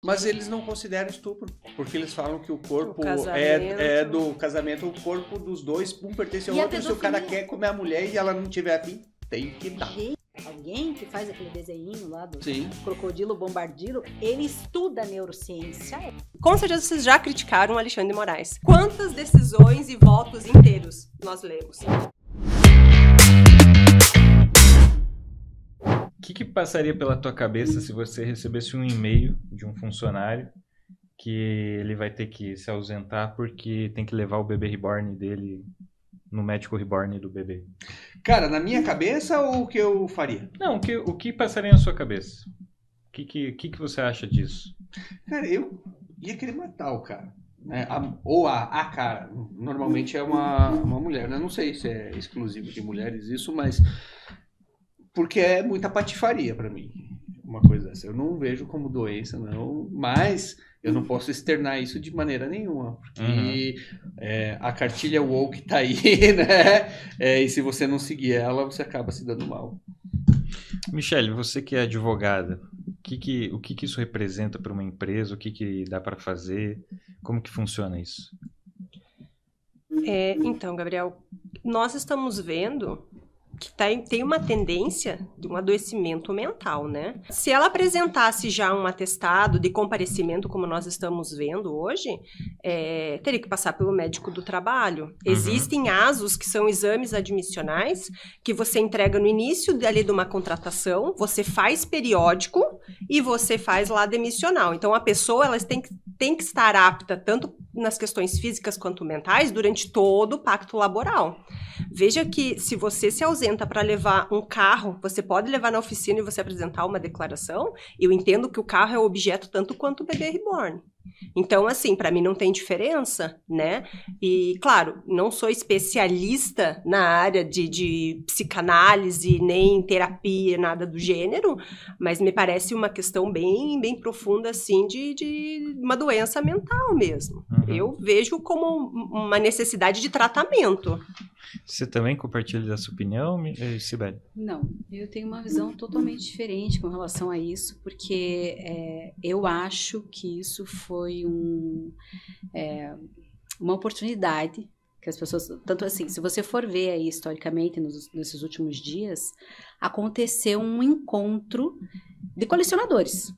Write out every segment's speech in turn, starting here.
Mas eles não consideram estupro, porque eles falam que o corpo do casamento, o corpo dos dois, um pertence ao outro. Se o cara quer comer a mulher e ela não tiver afim, tem que dar. Alguém que faz aquele desenho lá do Sim. crocodilo bombardiro, ele estuda neurociência. Com certeza vocês já criticaram o Alexandre de Moraes. Quantas decisões e votos inteiros nós lemos? O que passaria pela tua cabeça se você recebesse um e-mail de um funcionário que ele vai ter que se ausentar porque tem que levar o bebê reborn dele no médico reborn do bebê? Cara, na minha cabeça ou o que eu faria? Não, o que passaria na sua cabeça? O que você acha disso? Cara, eu ia querer matar o cara. Né? A cara. Normalmente é uma mulher, né? Não sei se é exclusivo de mulheres isso, mas... Porque é muita patifaria pra mim, uma coisa dessa. Eu não vejo como doença, não, mas eu não posso externar isso de maneira nenhuma, porque a cartilha woke tá aí, né? E se você não seguir ela, você acaba se dando mal. Michele, você que é advogada, o que isso representa para uma empresa? O que dá para fazer? Como que funciona isso? Então, Gabriel, nós estamos vendo que tem uma tendência de um adoecimento mental, né? Se ela apresentasse já um atestado de comparecimento, como nós estamos vendo hoje, teria que passar pelo médico do trabalho. Existem ASOS, que são exames admissionais, que você entrega no início ali de uma contratação, você faz periódico e você faz lá demissional. Então, a pessoa ela tem que estar apta, tanto nas questões físicas quanto mentais, durante todo o pacto laboral. Veja que se você se ausenta para levar um carro, você pode levar na oficina e você apresentar uma declaração. Eu entendo que o carro é objeto tanto quanto o bebê reborn. Então, assim, para mim não tem diferença, né? E, claro, não sou especialista na área de psicanálise, nem terapia, nada do gênero, mas me parece uma questão bem, bem profunda, assim, de uma doença mental mesmo. Eu vejo como uma necessidade de tratamento. Você também compartilha dessa opinião, Sibeli? Não, eu tenho uma visão totalmente diferente com relação a isso, porque eu acho que isso foi uma oportunidade que as pessoas... Tanto assim, se você for ver aí historicamente, nesses últimos dias, aconteceu um encontro de colecionadores,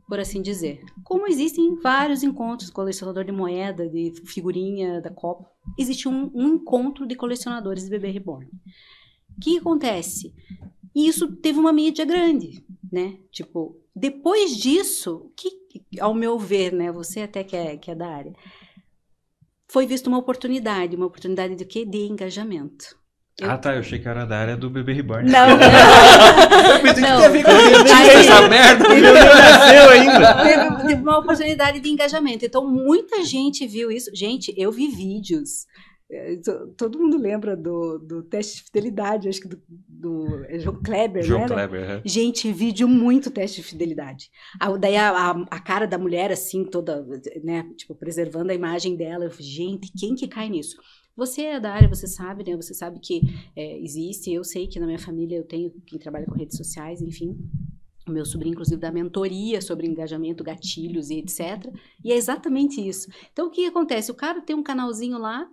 por assim dizer. Como existem vários encontros, colecionador de moeda, de figurinha da Copa, existe um encontro de colecionadores de bebê reborn. O que acontece? Isso teve uma mídia grande, né? Tipo, depois disso, que, ao meu ver, né? Você até que é da área, foi vista uma oportunidade de quê? De engajamento. Eu achei que era da área do bebê reborn. Não. Eu pensei que tinha a ver com essa merda, o meu não nasceu ainda. Teve uma oportunidade de engajamento. Então, muita gente viu isso. Gente, eu vi vídeos. Todo mundo lembra do teste de fidelidade, acho que do João Kleber, João né? Kleber, Gente, vídeo muito teste de fidelidade. Daí a cara da mulher, assim, toda, né? Tipo, preservando a imagem dela. Eu falei, gente, quem que cai nisso? Você é da área, você sabe, né? Você sabe que existe. Eu sei que na minha família eu tenho quem trabalha com redes sociais, enfim. O meu sobrinho, inclusive, dá mentoria sobre engajamento, gatilhos e etc. E é exatamente isso. Então, o que acontece? O cara tem um canalzinho lá.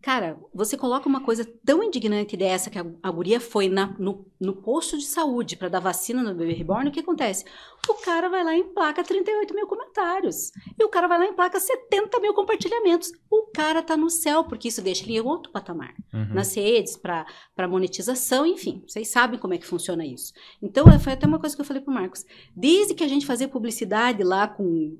Cara, você coloca uma coisa tão indignante dessa que a guria foi no posto de saúde para dar vacina no bebê reborn, o que acontece? O cara vai lá e emplaca 38 mil comentários. E o cara vai lá e emplaca 70 mil compartilhamentos. O cara tá no céu, porque isso deixa ele em outro patamar. Nas redes, para monetização, enfim. Vocês sabem como é que funciona isso. Então, foi até uma coisa que eu falei pro Marcos. Desde que a gente fazia publicidade lá com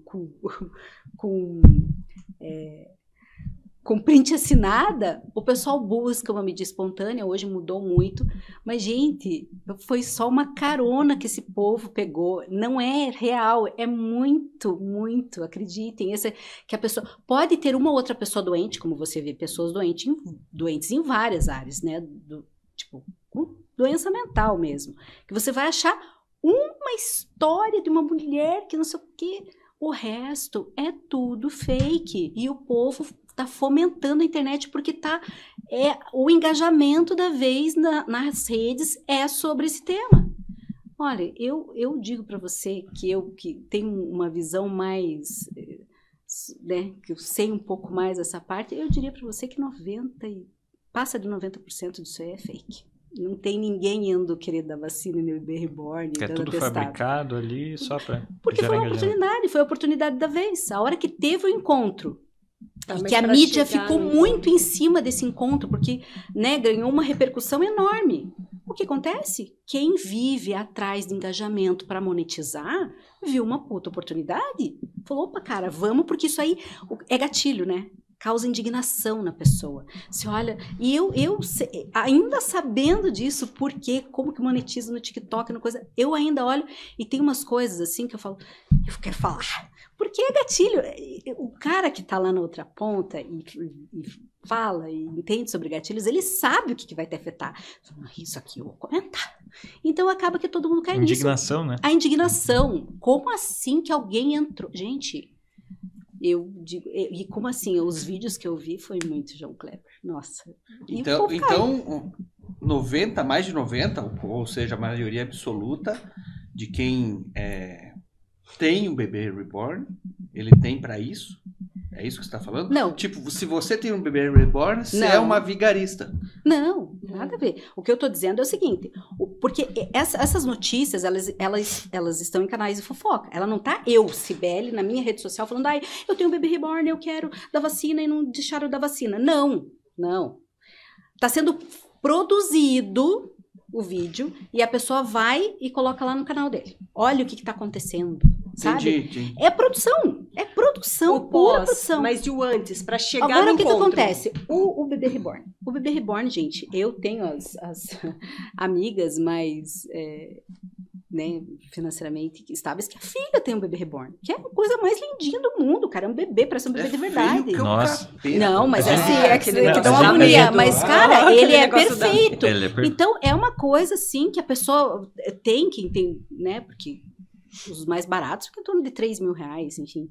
print assinada, o pessoal busca uma mídia espontânea, hoje mudou muito, mas, gente, foi só uma carona que esse povo pegou, não é real, é muito, muito, acreditem, que a pessoa, pode ter uma ou outra pessoa doente, como você vê, pessoas doentes em várias áreas, né, tipo, com doença mental mesmo, que você vai achar uma história de uma mulher que não sei o quê, o resto é tudo fake, e o povo está fomentando a internet porque o engajamento da vez nas redes é sobre esse tema. Olha, eu digo para você que eu que tenho uma visão mais, né, que eu sei um pouco mais essa parte, eu diria para você que passa de 90% disso aí é fake. Não tem ninguém indo querer dar vacina no bebê reborn, Que é dando tudo atestado. fabricado ali só pra Porque gerar foi engajamento. a oportunidade da vez. A hora que teve o encontro, e mas que a pra mídia chegar ficou no muito encontro- em cima desse encontro, porque, né, ganhou uma repercussão enorme. O que acontece? Quem vive atrás de engajamento para monetizar, viu uma puta oportunidade. Falou, opa, cara, vamos, porque isso aí é gatilho, né? Causa indignação na pessoa. Você olha, e ainda sabendo disso, porque como que monetiza no TikTok, no coisa, eu ainda olho e tem umas coisas assim que eu falo, eu quero falar. Porque é gatilho. O cara que tá lá na outra ponta e fala e entende sobre gatilhos, ele sabe o que vai te afetar. Isso aqui eu vou comentar. Então acaba que todo mundo cai nisso. Indignação, né? A indignação. Como assim que alguém entrou? Gente, eu digo, e como assim? Os vídeos que eu vi foi muito João Kleber. Nossa. E o povo cai. Então 90, mais de 90, ou seja, a maioria absoluta de quem tem um bebê reborn, ele tem pra isso? É isso que você tá falando? Não. Tipo, se você tem um bebê reborn, você é uma vigarista. Não, nada a ver. O que eu tô dizendo é o seguinte, porque essas notícias, elas estão em canais de fofoca. Ela não tá Cibele, na minha rede social, falando, eu tenho um bebê reborn, eu quero dar vacina e não deixaram da vacina. Não. Tá sendo produzido o vídeo e a pessoa vai e coloca lá no canal dele. Olha o que tá acontecendo, sabe? Entendi. É produção, o pura pós, produção. Mas e o antes, para chegar Agora, no o que encontro? acontece? O bebê reborn. O bebê reborn, gente, eu tenho as amigas mais né, financeiramente estáveis, que a filha tem um bebê reborn. Que é a coisa mais lindinha do mundo, cara. É um bebê, parece um bebê de verdade. Nossa. Não, mas A assim, gente- é aquele que negócio dá uma da agonia. medo. Mas, cara, Aquele ele é negócio da- perfeito. Ele é perfeito. Então, é uma coisa, assim, que a pessoa tem, né? Porque os mais baratos ficam em torno de 3 mil reais, enfim.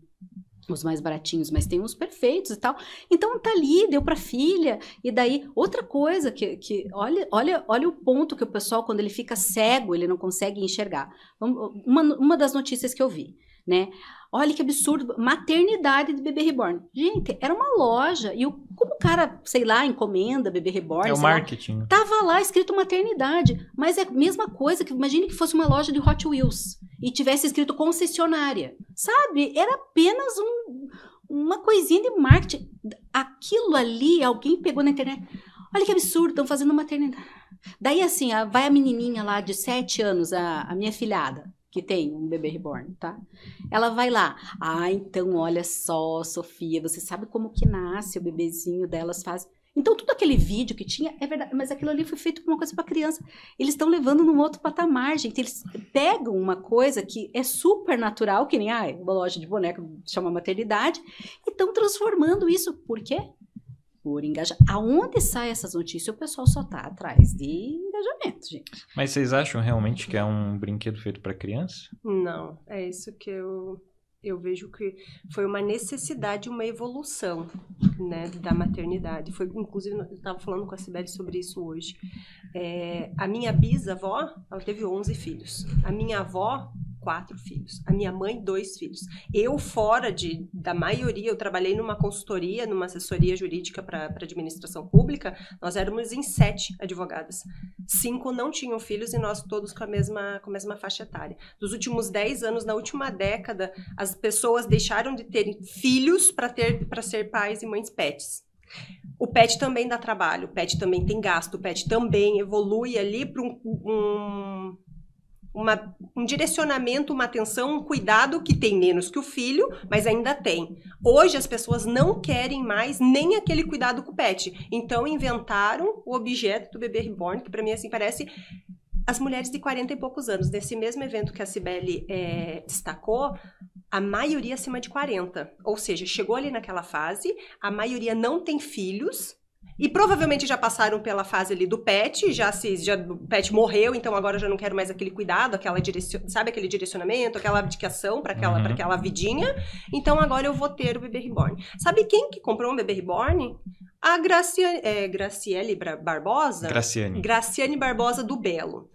Os mais baratinhos, mas tem uns perfeitos e tal. Então, tá ali, deu pra filha. E daí, outra coisa que olha o ponto que o pessoal, quando ele fica cego, ele não consegue enxergar. Uma das notícias que eu vi, né? Olha que absurdo, maternidade de bebê reborn. Gente, era uma loja. E como o cara, sei lá, encomenda bebê reborn, É o sei lá, marketing. tava lá escrito maternidade, mas é a mesma coisa que imagine que fosse uma loja de Hot Wheels e tivesse escrito concessionária, sabe? Era apenas uma coisinha de marketing. Aquilo ali, alguém pegou na internet. Olha que absurdo, estão fazendo maternidade. Daí assim, vai a menininha lá de 7 anos, a minha filhada, que tem um bebê reborn, tá? Ela vai lá. Então olha só, Sofia, você sabe como que nasce o bebezinho delas faz. Então, tudo aquele vídeo que tinha, é verdade, mas aquilo ali foi feito por uma coisa para criança. Eles estão levando num outro patamar, gente. Eles pegam uma coisa que é super natural, que nem uma loja de boneca chama maternidade, e estão transformando isso. Por quê? Por engajamento. Aonde saem essas notícias, o pessoal só tá atrás de engajamento, gente. Mas vocês acham realmente que é um brinquedo feito para criança? Não, é isso que eu vejo que foi uma necessidade, uma evolução, né, da maternidade. Foi, inclusive, eu estava falando com a Cibele sobre isso hoje. A minha bisavó, ela teve 11 filhos. A minha avó, 4 filhos. A minha mãe, 2 filhos. Eu, fora da maioria, eu trabalhei numa consultoria, numa assessoria jurídica para administração pública, nós éramos em 7 advogadas. 5 não tinham filhos e nós todos com a mesma faixa etária. Dos últimos 10 anos, na última década, as pessoas deixaram de ter filhos para ser pais e mães pets. O pet também dá trabalho, o pet também tem gasto, o pet também evolui ali para um direcionamento, uma atenção, um cuidado que tem menos que o filho, mas ainda tem. Hoje as pessoas não querem mais nem aquele cuidado com o pet. Então inventaram o objeto do bebê reborn, que para mim assim parece as mulheres de 40 e poucos anos. Nesse mesmo evento que a Cibele destacou, a maioria acima de 40. Ou seja, chegou ali naquela fase, a maioria não tem filhos, e provavelmente já passaram pela fase ali do pet, o pet morreu, então agora eu já não quero mais aquele cuidado, sabe aquele direcionamento, aquela abdicação para aquela vidinha. Então agora eu vou ter o bebê reborn. Sabe quem que comprou um bebê reborn? A Graciane Barbosa. Graciane Barbosa do Belo.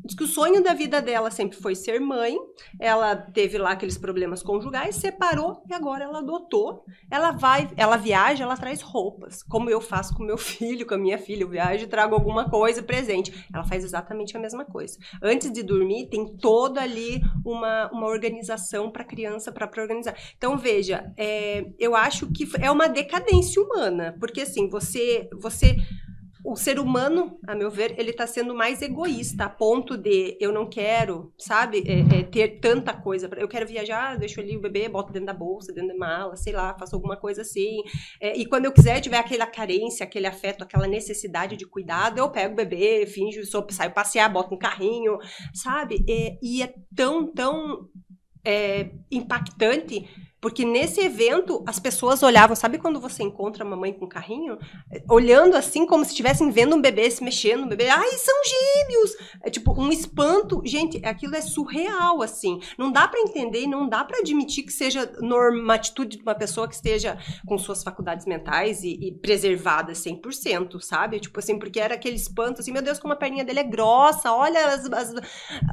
Diz que o sonho da vida dela sempre foi ser mãe. Ela teve lá aqueles problemas conjugais, separou e agora ela adotou. Ela viaja, ela traz roupas. Como eu faço com meu filho, com a minha filha. Eu viajo e trago alguma coisa, presente. Ela faz exatamente a mesma coisa. Antes de dormir, tem toda ali uma organização para a criança, para organizar. Então, veja, eu acho que é uma decadência humana. Porque, assim, o ser humano, a meu ver, ele tá sendo mais egoísta, a ponto de eu não quero, sabe, ter tanta coisa. Eu quero viajar, deixo ali o bebê, boto dentro da bolsa, dentro da mala, sei lá, faço alguma coisa assim. E quando eu quiser, tiver aquela carência, aquele afeto, aquela necessidade de cuidado, eu pego o bebê, finjo, saio passear, boto um carrinho, sabe? E é tão impactante. Porque nesse evento, as pessoas olhavam, sabe quando você encontra a mamãe com carrinho? Olhando assim, como se estivessem vendo um bebê se mexendo, um bebê, ai, são gêmeos! É tipo, um espanto. Gente, aquilo é surreal, assim. Não dá pra entender e não dá pra admitir que seja uma atitude de uma pessoa que esteja com suas faculdades mentais e preservada 100%, sabe? Tipo assim, porque era aquele espanto, assim, meu Deus, como a perninha dele é grossa, olha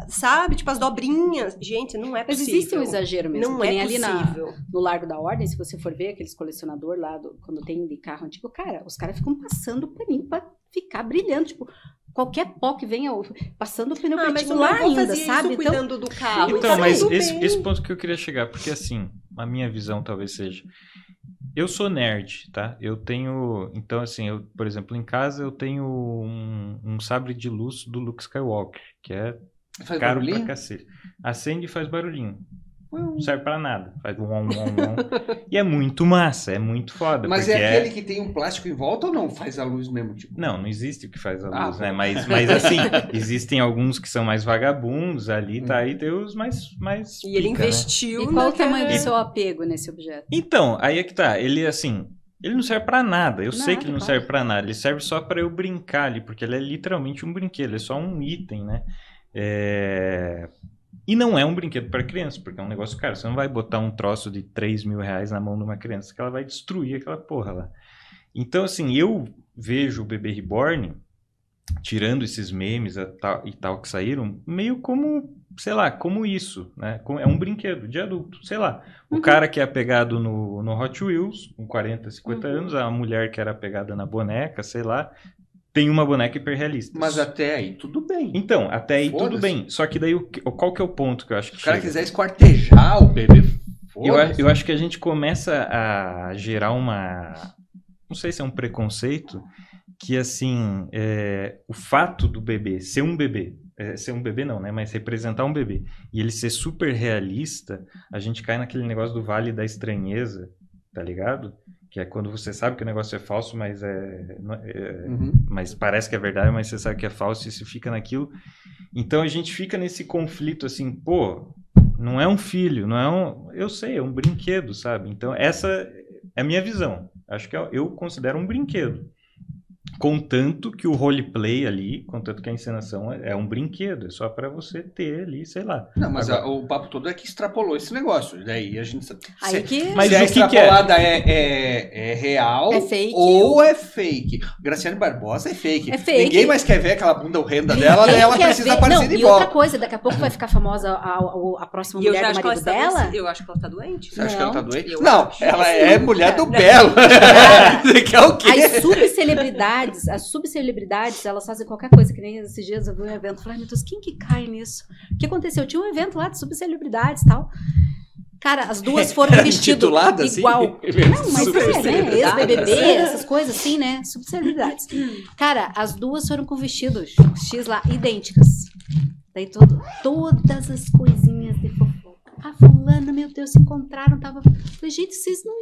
sabe? Tipo, as dobrinhas. Gente, não é possível. Mas existe um exagero mesmo. Não é possível. No Largo da Ordem, se você for ver aqueles colecionadores lá, quando tem de carro antigo, cara, os caras ficam passando o paninho pra ficar brilhando, tipo, qualquer pó que venha passando o pneu pretinho lá ainda, sabe? Isso cuidando do carro. Então, mas esse ponto que eu queria chegar, porque assim, a minha visão talvez seja, eu sou nerd, tá? Eu tenho, então assim, por exemplo, em casa eu tenho um sabre de luz do Luke Skywalker, que é faz caro barulhinho? pra cacete. Acende e faz barulhinho. Não serve pra nada. Faz um. E é muito massa, é muito foda. Mas é aquele que tem um plástico em volta ou não faz a luz mesmo? Tipo? Não existe o que faz a luz, né? Mas assim, existem alguns que são mais vagabundos ali, tá? E tem os mais e ele investiu. Né? E qual o tamanho do seu apego nesse objeto? Então, aí é que tá. Ele, assim, ele não serve pra nada. Eu sei que ele não serve pra nada. Ele serve só pra eu brincar ali, porque ele é literalmente um brinquedo. Ele é só um item, né? E não é um brinquedo para criança, porque é um negócio caro. Você não vai botar um troço de 3 mil reais na mão de uma criança, que ela vai destruir aquela porra lá. Então, assim, eu vejo o bebê reborn, tirando esses memes e tal que saíram, meio como, sei lá, como isso, né? É um brinquedo de adulto, sei lá. O cara que é apegado no Hot Wheels, com 40, 50 anos, a mulher que era apegada na boneca, sei lá, tem uma boneca hiperrealista. Mas até aí tudo bem. Então, até aí tudo bem. Só que daí, qual que é o ponto que eu acho que se o cara quiser esquartejar o bebê, eu acho que a gente começa a gerar uma... Não sei se é um preconceito, que assim, o fato do bebê ser um bebê não, né? Mas representar um bebê e ele ser super realista, a gente cai naquele negócio do vale da estranheza, tá ligado? Que é quando você sabe que o negócio é falso, mas mas parece que é verdade, mas você sabe que é falso e você fica naquilo. Então a gente fica nesse conflito assim, pô, não é um filho, não é eu sei, é um brinquedo, sabe? Então essa é a minha visão. Acho que eu considero um brinquedo. Contanto que o roleplay ali, contanto que a encenação é um brinquedo, é só pra você ter ali, sei lá. Não, mas o papo todo é que extrapolou esse negócio. Daí a gente sabe. Mas se a extrapolada é real é fake, ou é fake. Graciane Barbosa é fake. É fake. Ninguém mais quer ver aquela bunda horrenda dela, ela precisa aparecer de volta. E outra coisa, daqui a pouco vai ficar famosa a próxima mulher do marido dela. Eu acho que ela tá doente. Você acha que ela tá doente? Não, ela é mulher do Belo. Você quer o quê? As subcelebridades, elas fazem qualquer coisa, que nem esses dias eu vi um evento, falei, meu Deus, quem que cai nisso? O que aconteceu? Tinha um evento lá de subcelebridades e tal. Cara, as duas foram vestidas igual. Não, mas né? Ex-BBB, essas coisas assim, né? Subcelebridades. Cara, as duas foram com vestidos X lá, idênticas. Daí todas as coisinhas de fofoca. A fulana, meu Deus, se encontraram, tava... Falei, gente, vocês não...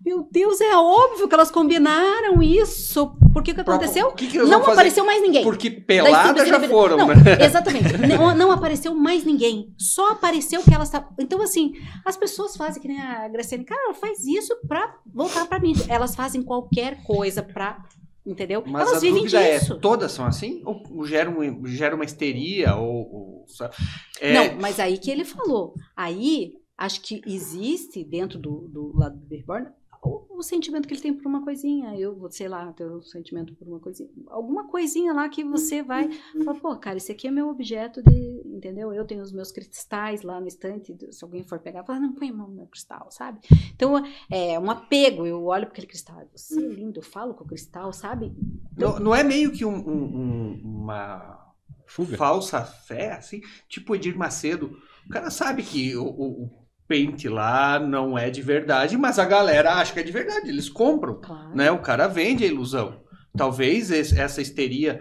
Meu Deus, é óbvio que elas combinaram isso. Por que aconteceu? Não apareceu mais ninguém. Porque pelada já foram, não, né? Exatamente. Não apareceu mais ninguém. Só apareceu que elas estavam... Então, assim, as pessoas fazem, que nem a Graciane, cara, ela faz isso pra voltar pra mim. Elas fazem qualquer coisa pra... Entendeu? Mas elas a vivem dúvida disso. Todas são assim? Ou gera uma histeria? Não, mas aí que ele falou. Aí, acho que existe dentro do lado do Reborn o sentimento que ele tem por uma coisinha, eu vou, sei lá, ter um sentimento por uma coisinha, alguma coisinha lá que você vai falar, pô, cara, esse aqui é meu objeto de, entendeu? Eu tenho os meus cristais lá no estante, se alguém for pegar, fala, não, põe a mão no meu cristal, sabe? Então, é um apego, eu olho para aquele cristal, você é lindo, eu falo com o cristal, sabe? Então, Não é meio que uma Fuga. falsa fé, assim, tipo Edir Macedo. O cara sabe que o pente lá não é de verdade, mas a galera acha que é de verdade, eles compram, claro. né? O cara vende a ilusão. Talvez essa histeria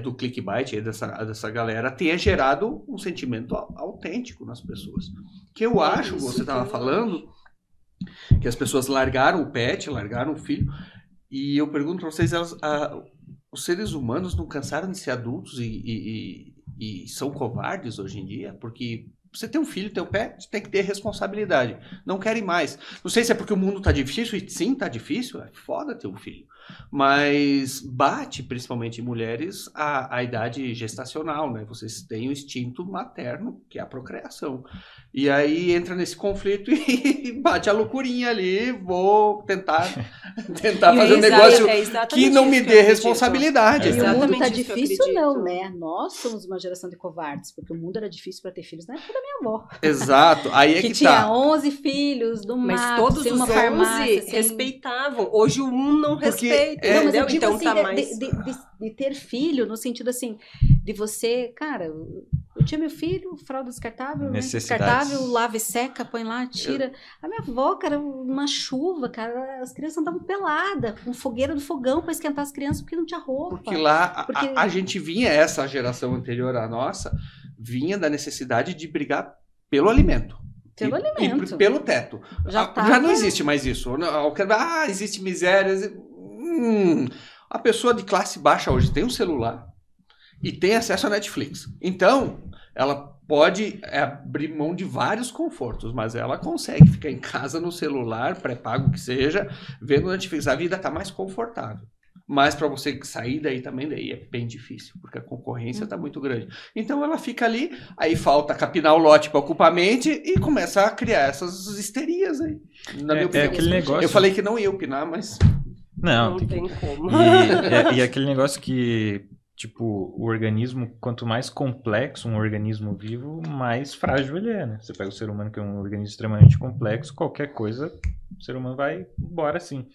do clickbait dessa galera tenha gerado um sentimento autêntico nas pessoas. Que eu acho, você estava falando, que as pessoas largaram o pet, largaram o filho, e eu pergunto para vocês, os seres humanos não cansaram de ser adultos e são covardes hoje em dia? Porque você tem um filho, tem um pet, tem que ter responsabilidade. Não querem mais. Não sei se é porque o mundo tá difícil, e sim, tá difícil, é foda ter um filho. Mas bate, principalmente em mulheres, a idade gestacional, né? Vocês têm o instinto materno, que é a procriação. E aí entra nesse conflito e bate a loucurinha ali, vou tentar fazer um negócio que não me dê responsabilidade. E o mundo tá Exatamente isso que eu difícil acredito. não, né? Nós somos uma geração de covardes, porque o mundo era difícil para ter filhos na época da minha avó. Exato, aí é Que que tinha tá. 11 filhos, do Mas mato, todos sem os uma 11 farmácia, sem... respeitavam. Hoje o um não Porque respeita, Não, mas eu entendeu? digo Então assim, tá mais... de ter filho, no sentido assim, de você, cara, eu tinha meu filho, fralda descartável, né? Necessidades. Descartável, lava e seca, põe lá, tira. A minha avó, cara, uma chuva, cara, as crianças andavam peladas, com fogueira do fogão para esquentar as crianças porque não tinha roupa. Porque lá Porque- a gente vinha, essa geração anterior à nossa, vinha da necessidade de brigar pelo alimento. Pelo E alimento. pelo teto. Já Já não existe mais isso. Existe miséria. A pessoa de classe baixa hoje tem um celular e tem acesso a Netflix. Então, ela pode abrir mão de vários confortos, mas ela consegue ficar em casa no celular, pré-pago que seja, vendo Netflix. A vida está mais confortável. Mas para você sair daí é bem difícil, porque a concorrência está muito grande. Então ela fica ali, aí falta capinar o lote para ocupar a mente e começa a criar essas histerias aí. Na minha opinião. aquele negócio... Eu falei que não ia opinar, mas... Não, Não tem como. E aquele negócio que, tipo, o organismo, quanto mais complexo um organismo vivo, mais frágil ele é, né? Você pega o ser humano, que é um organismo extremamente complexo, qualquer coisa, o ser humano vai embora assim.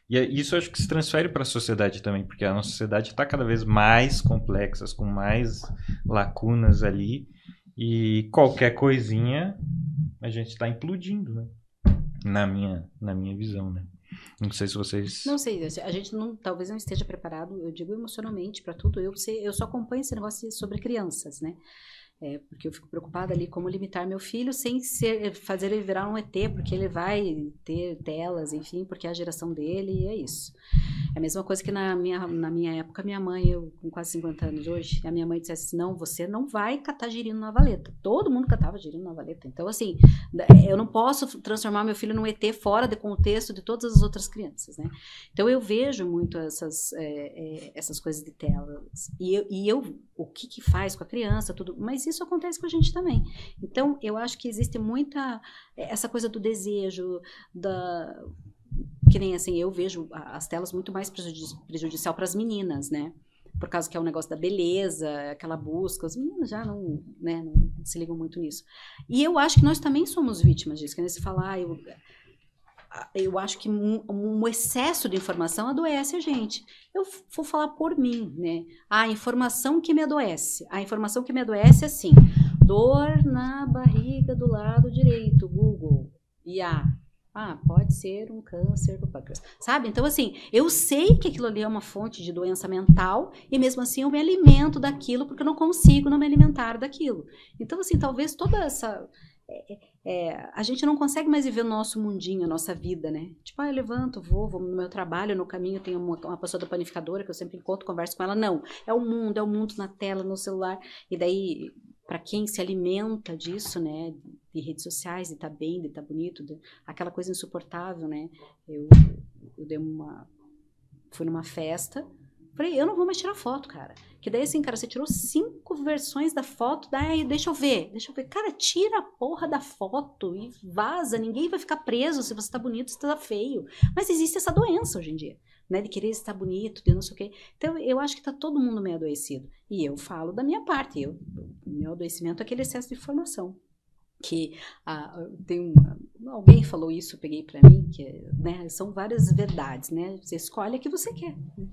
E isso eu acho que se transfere para a sociedade também, porque a nossa sociedade está cada vez mais complexa, com mais lacunas ali, e qualquer coisinha a gente está implodindo, né? Na minha visão, né? Não sei se vocês... Não sei, a gente não, talvez não esteja preparado, eu digo emocionalmente para tudo. Eu só acompanho esse negócio sobre crianças, né? Porque eu fico preocupada ali como limitar meu filho sem fazer ele virar um ET, porque ele vai ter telas, enfim, porque é a geração dele e é isso. É a mesma coisa que na minha época, minha mãe, eu com quase 50 anos hoje, a minha mãe dissesse assim, não, você não vai catar girino na valeta. Todo mundo catava girino na valeta. Então, assim, eu não posso transformar meu filho num ET fora do contexto de todas as outras crianças, né? Então, eu vejo muito essas coisas de telas. E eu o que faz com a criança, tudo, mas isso acontece com a gente também. Então, eu acho que existe muita essa coisa do desejo, que nem assim, eu vejo as telas muito mais prejudicial para as meninas, né? Por causa que é um negócio da beleza, aquela busca, os meninos já não se ligam muito nisso. E eu acho que nós também somos vítimas disso, que nem se falar, eu acho que um excesso de informação adoece a gente. Eu vou falar por mim, né? A informação que me adoece. A informação que me adoece é assim, dor na barriga do lado direito, Google, pode ser um câncer do pâncreas, sabe? Então, assim, eu sei que aquilo ali é uma fonte de doença mental e mesmo assim eu me alimento daquilo porque eu não consigo não me alimentar daquilo. Então, assim, talvez toda essa... a gente não consegue mais viver o nosso mundinho, a nossa vida, né? Tipo, eu levanto, vou no meu trabalho, no caminho tem uma pessoa da panificadora que eu sempre encontro, converso com ela. Não, é o mundo na tela, no celular. E daí, para quem se alimenta disso, né? De redes sociais, de tá bem, de tá bonito, aquela coisa insuportável, né? Eu fui numa festa Falei, eu não vou mais tirar foto, cara. Que daí assim, cara, você tirou 5 versões da foto, daí deixa eu ver. Cara, tira a porra da foto e vaza. Ninguém vai ficar preso se você tá bonito, se tá feio. Mas existe essa doença hoje em dia, né? De querer estar bonito, de não sei o quê. Então, eu acho que tá todo mundo meio adoecido. E eu falo da minha parte. Meu adoecimento é aquele excesso de informação. Que alguém falou isso, eu peguei para mim, que né, são várias verdades, né? Você escolhe a que você quer. Né?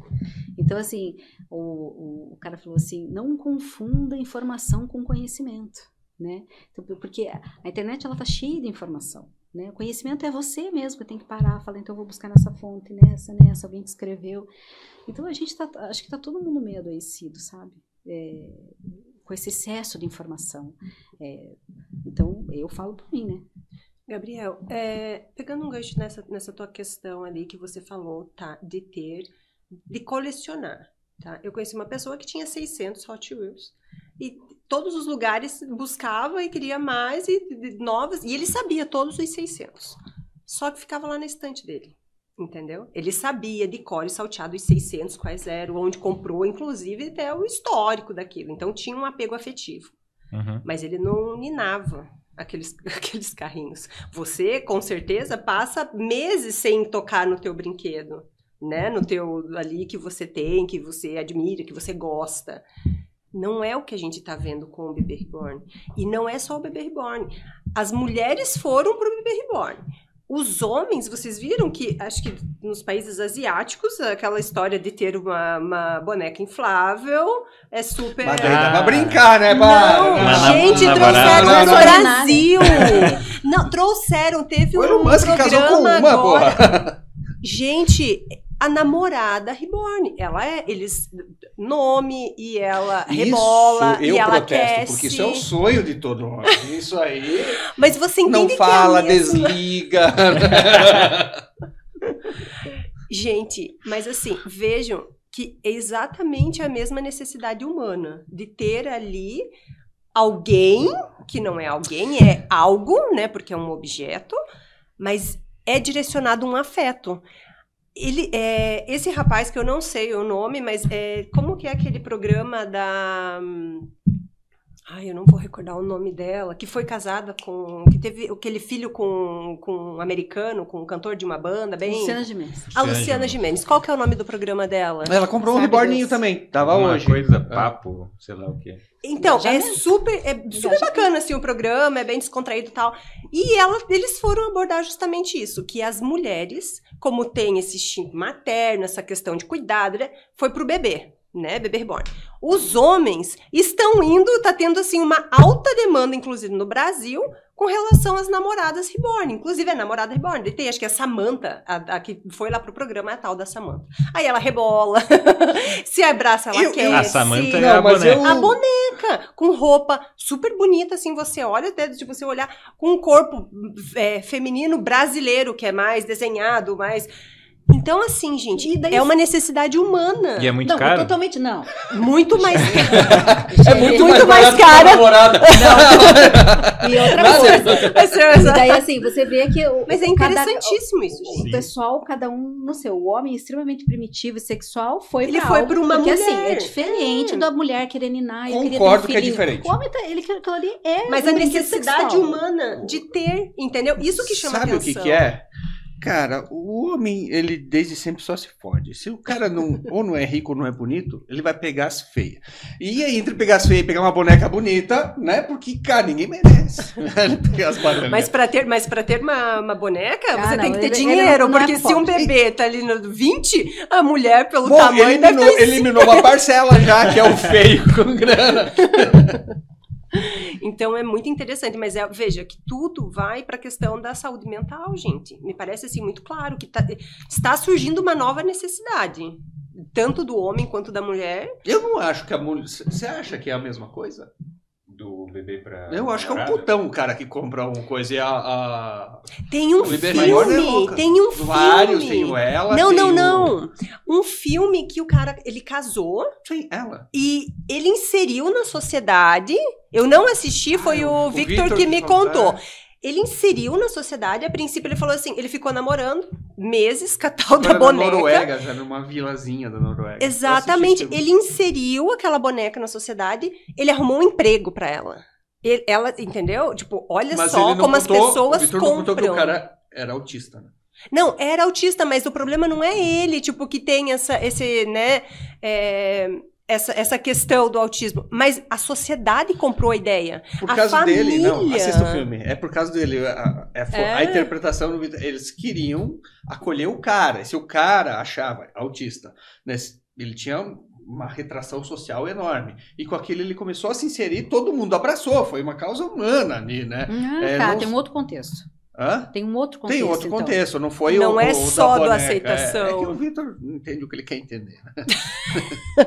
Então, assim, o cara falou assim, não confunda informação com conhecimento, né? Então, porque a internet, ela tá cheia de informação, né? O conhecimento é você mesmo que tem que parar, falar, então eu vou buscar nessa fonte, nessa, alguém que escreveu. Então, acho que tá todo mundo meio adoecido, sabe? Com esse excesso de informação. Então, eu falo por mim, né? Gabriel, pegando um gancho nessa tua questão ali que você falou, tá? De colecionar, tá? Eu conheci uma pessoa que tinha 600 Hot Wheels e todos os lugares buscava e queria mais e novas, e ele sabia todos os 600. Só que ficava lá na estante dele. Entendeu? Ele sabia de cor e salteado os 600, quais eram, onde comprou, inclusive até o histórico daquilo. Então tinha um apego afetivo. Uhum. Mas ele não ninava aqueles carrinhos. Você, com certeza, passa meses sem tocar no teu brinquedo, né? No teu ali que você tem, que você admira, que você gosta. Não é o que a gente tá vendo com o Bebê Reborn. E não é só o Bebê Reborn. As mulheres foram pro Bebê Reborn. Os homens, vocês viram que, acho que nos países asiáticos, aquela história de ter uma boneca inflável é super... Mas daí dá pra brincar, né? Não, gente, trouxeram no Brasil. Não, trouxeram, teve um Elon Musk casou com uma, agora. porra. Gente, a namorada Reborn, eles nome e ela rebola isso, eu e ela protesto, aquece. porque isso é o sonho de todo mundo. Isso aí. Mas você entende não que fala, é mesmo. desliga. Gente, mas assim, vejam que é exatamente a mesma necessidade humana de ter ali alguém que não é alguém, é algo, né? Porque é um objeto, mas é direcionado um afeto. Esse rapaz, que eu não sei o nome, mas como que é aquele programa da... eu não vou recordar o nome dela, que foi casada que teve aquele filho com um americano, com um cantor de uma banda, bem... Luciana Gimenez. A Luciana Gimenez. Qual que é o nome do programa dela? Ela comprou um reborninho também. Tava Uma hoje. coisa, papo, sei lá o quê. Então, Já é mesmo. super bacana, assim, o programa, é bem descontraído e tal. E eles foram abordar justamente isso, que as mulheres, como tem esse instinto materno, essa questão de cuidado, né, foi pro bebê, né, Bebê Reborn. Os homens estão tá tendo, assim, uma alta demanda, inclusive no Brasil, com relação às namoradas Reborn. Inclusive, a namorada Reborn. Tem, acho que é a Samantha, a que foi lá pro programa, é a tal da Samantha. Aí ela rebola, se abraça, ela aquece. A Samantha é Não, a mas boneca. A boneca, com roupa super bonita, assim, você olha até de você olhar, com um corpo feminino brasileiro, que é mais desenhado, mais... Então, assim, gente, é uma necessidade humana. E é muito Não, caro? totalmente não. Muito mais É muito mais barato que cara. a namorada. E outra coisa. E daí, assim, você vê que... Mas é interessantíssimo isso, gente. O pessoal, cada um no seu. O homem extremamente primitivo e sexual Ele foi por uma porque, mulher. assim, é diferente da mulher querer ninar. Concordo que é diferente. O homem, ele quer aquilo ali Mas um a brinquedo necessidade sexual. humana de ter, entendeu? Isso que chama Sabe atenção. o que é? Cara, o homem, ele desde sempre só se fode. Se o cara ou não é rico ou não é bonito, ele vai pegar as feias. E aí, entre pegar as feias e pegar uma boneca bonita, né? Porque, cara, ninguém merece. Pegar as bananas. Mas pra ter uma boneca, você não, tem que ter ele dinheiro. não é Porque se um forte. bebê tá ali no 20, a mulher, pelo Bom, tamanho, deve ter eliminou uma parcela já, que é o feio com grana. Então é muito interessante, mas veja que tudo vai para a questão da saúde mental, gente. Me parece assim muito claro que está surgindo uma nova necessidade, tanto do homem quanto da mulher. Eu não acho que a mulher... Você acha que é a mesma coisa? Do bebê pra... Eu acho que é um putão o cara que compra uma coisa e Tem um o bebê maior é filme, louca. tem um Vários, filme. tem o ela, Não, tem não, o- não. Um filme que o cara, ele casou Sim, ela. e ele inseriu na sociedade. Eu não assisti, foi o Victor que me contou. Ele inseriu na sociedade, a princípio ele falou assim, ele ficou namorando meses com a tal da Agora na boneca. Noruega, já numa vilazinha da Noruega. Exatamente. Eu assisti esse Ele inseriu aquela boneca na sociedade, ele arrumou um emprego pra ela. Ela, entendeu? Tipo, olha Mas só ele não como as contou- pessoas o Vitor não contou que o compram. cara era autista, né? Não, era autista, mas o problema não é ele, tipo, que tem esse, né, essa questão do autismo. Mas a sociedade comprou a ideia. Por A causa dele, não. família. Assista o filme. É por causa dele. A É. interpretação, eles queriam acolher o cara. Se o cara achava autista, né, ele tinha uma retração social enorme. E com aquilo ele começou a se inserir, todo mundo abraçou. Foi uma causa humana ali, né? Tá, não- tem um outro contexto. Hã? Tem um outro contexto, Tem outro então. contexto, não foi Não o é da só do boneca. aceitação. É que o Vitor entende o que ele quer entender. Né?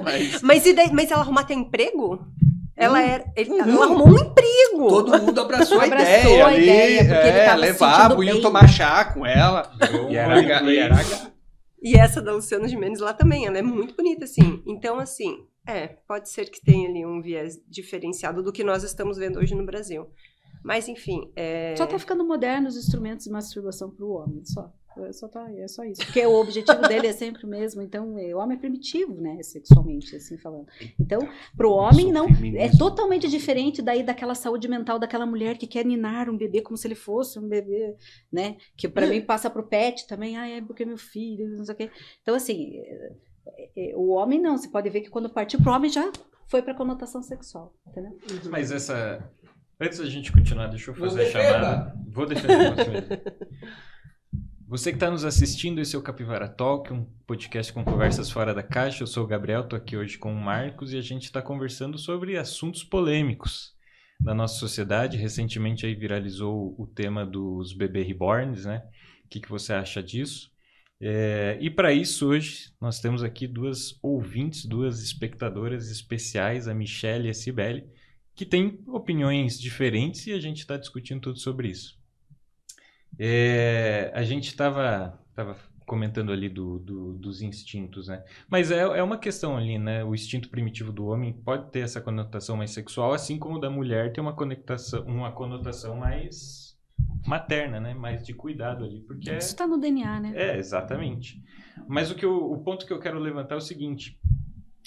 Mas Mas, mas ela arrumar teu emprego? Ela Não. arrumou um emprego. todo mundo abraçou a Abraçou ideia a ali. ideia, porque ele tava se levava, sentindo iam bem. tomar chá com ela. E era E essa da Luciana Gimenez lá também, ela é muito bonita, assim. Então, assim, pode ser que tenha ali um viés diferenciado do que nós estamos vendo hoje no Brasil. Mas, enfim, Só tá ficando moderno os instrumentos de masturbação pro homem, só. É só isso. Porque o objetivo dele é sempre o mesmo. Então, o homem é primitivo, né? Sexualmente, assim falando. Então, pro homem, não. É totalmente diferente daí daquela saúde mental daquela mulher que quer ninar um bebê como se ele fosse um bebê, né? Que pra mim passa pro pet também. É porque é meu filho, não sei o quê. Então, assim, o homem não. Você pode ver que quando partiu pro homem já foi pra conotação sexual, entendeu? Mas essa... Antes da gente continuar, deixa eu fazer a chamada. Vou defender você mesmo. Você que está nos assistindo, esse é o Capivara Talk, um podcast com conversas fora da caixa. Eu sou o Gabriel, estou aqui hoje com o Marcos e a gente está conversando sobre assuntos polêmicos da nossa sociedade. Recentemente aí viralizou o tema dos bebê reborns, né? O que você acha disso? E para isso, hoje, nós temos aqui duas ouvintes, duas espectadoras especiais, a Michelle e a Cibele, que têm opiniões diferentes e a gente está discutindo tudo sobre isso. A gente estava comentando ali dos instintos, né? Mas é uma questão ali, né? O instinto primitivo do homem pode ter essa conotação mais sexual, assim como o da mulher tem uma conotação mais materna, né? Mais de cuidado ali, porque Isso está no DNA, né? Exatamente. Mas o ponto que eu quero levantar é o seguinte: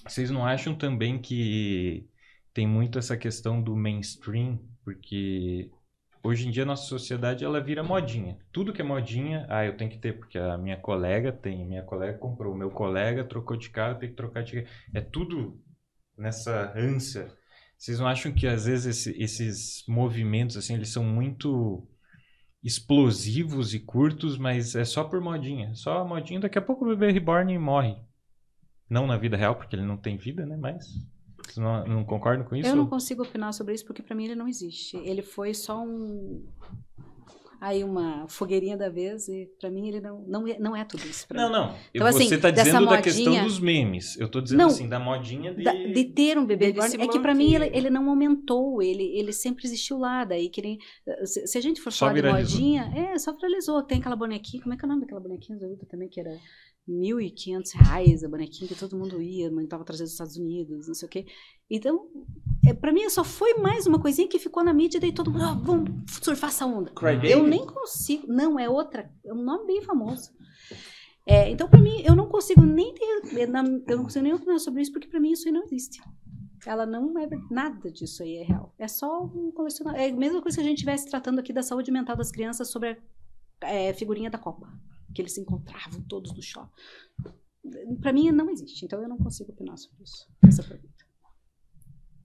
vocês não acham também que tem muito essa questão do mainstream, porque hoje em dia a nossa sociedade ela vira modinha. Tudo que é modinha, eu tenho que ter, porque a minha colega comprou, o meu colega trocou de carro, eu tenho que trocar de carro. É tudo nessa ânsia. Vocês não acham que às vezes esses movimentos assim, eles são muito explosivos e curtos, mas é só por modinha? Só a modinha, daqui a pouco o bebê reborn morre. Não na vida real, porque ele não tem vida, né? Mas... Vocês não concordam com isso? Eu não consigo opinar sobre isso porque pra mim ele não existe. Ele foi só uma fogueirinha da vez e pra mim ele não é tudo isso. Não. Então, você assim, tá dizendo dessa da questão modinha- dos memes. Eu tô dizendo Não, assim, da modinha de ter um bebê Dele reborn, se é que pra mim manter. ele não aumentou, ele sempre existiu lá, daí que nem, se a gente for Só falar de viralizou. modinha, só viralizou, tem aquela bonequinha, como é que é o nome daquela bonequinha da Uta também, que era R$1.500 a bonequinha, que todo mundo ia, tava trazendo dos Estados Unidos, não sei o quê, então, pra mim só foi mais uma coisinha que ficou na mídia, daí todo mundo, vamos surfar essa onda. Crybaby? Eu nem consigo, não, é um nome bem famoso. Então, pra mim, eu não consigo nem opinar sobre isso, porque pra mim isso aí não existe. Ela não é nada disso aí, é real. É só um colecionador. É a mesma coisa que a gente estivesse tratando aqui da saúde mental das crianças sobre a figurinha da Copa. Que eles se encontravam todos no shopping. Pra mim não existe, então eu não consigo opinar sobre isso. Essa pergunta.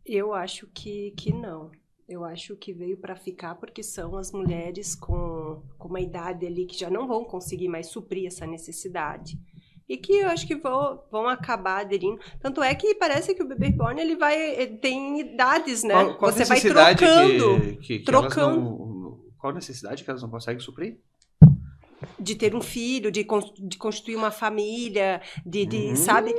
Eu acho que não. Eu acho que veio para ficar porque são as mulheres com uma idade ali que já não vão conseguir mais suprir essa necessidade. E que eu acho que vão acabar aderindo. Tanto é que parece que o bebê reborn ele tem idades, né? Qual Você vai necessidade trocando. que trocando. elas não, qual necessidade que elas não conseguem suprir? De ter um filho, de constituir uma família, sabe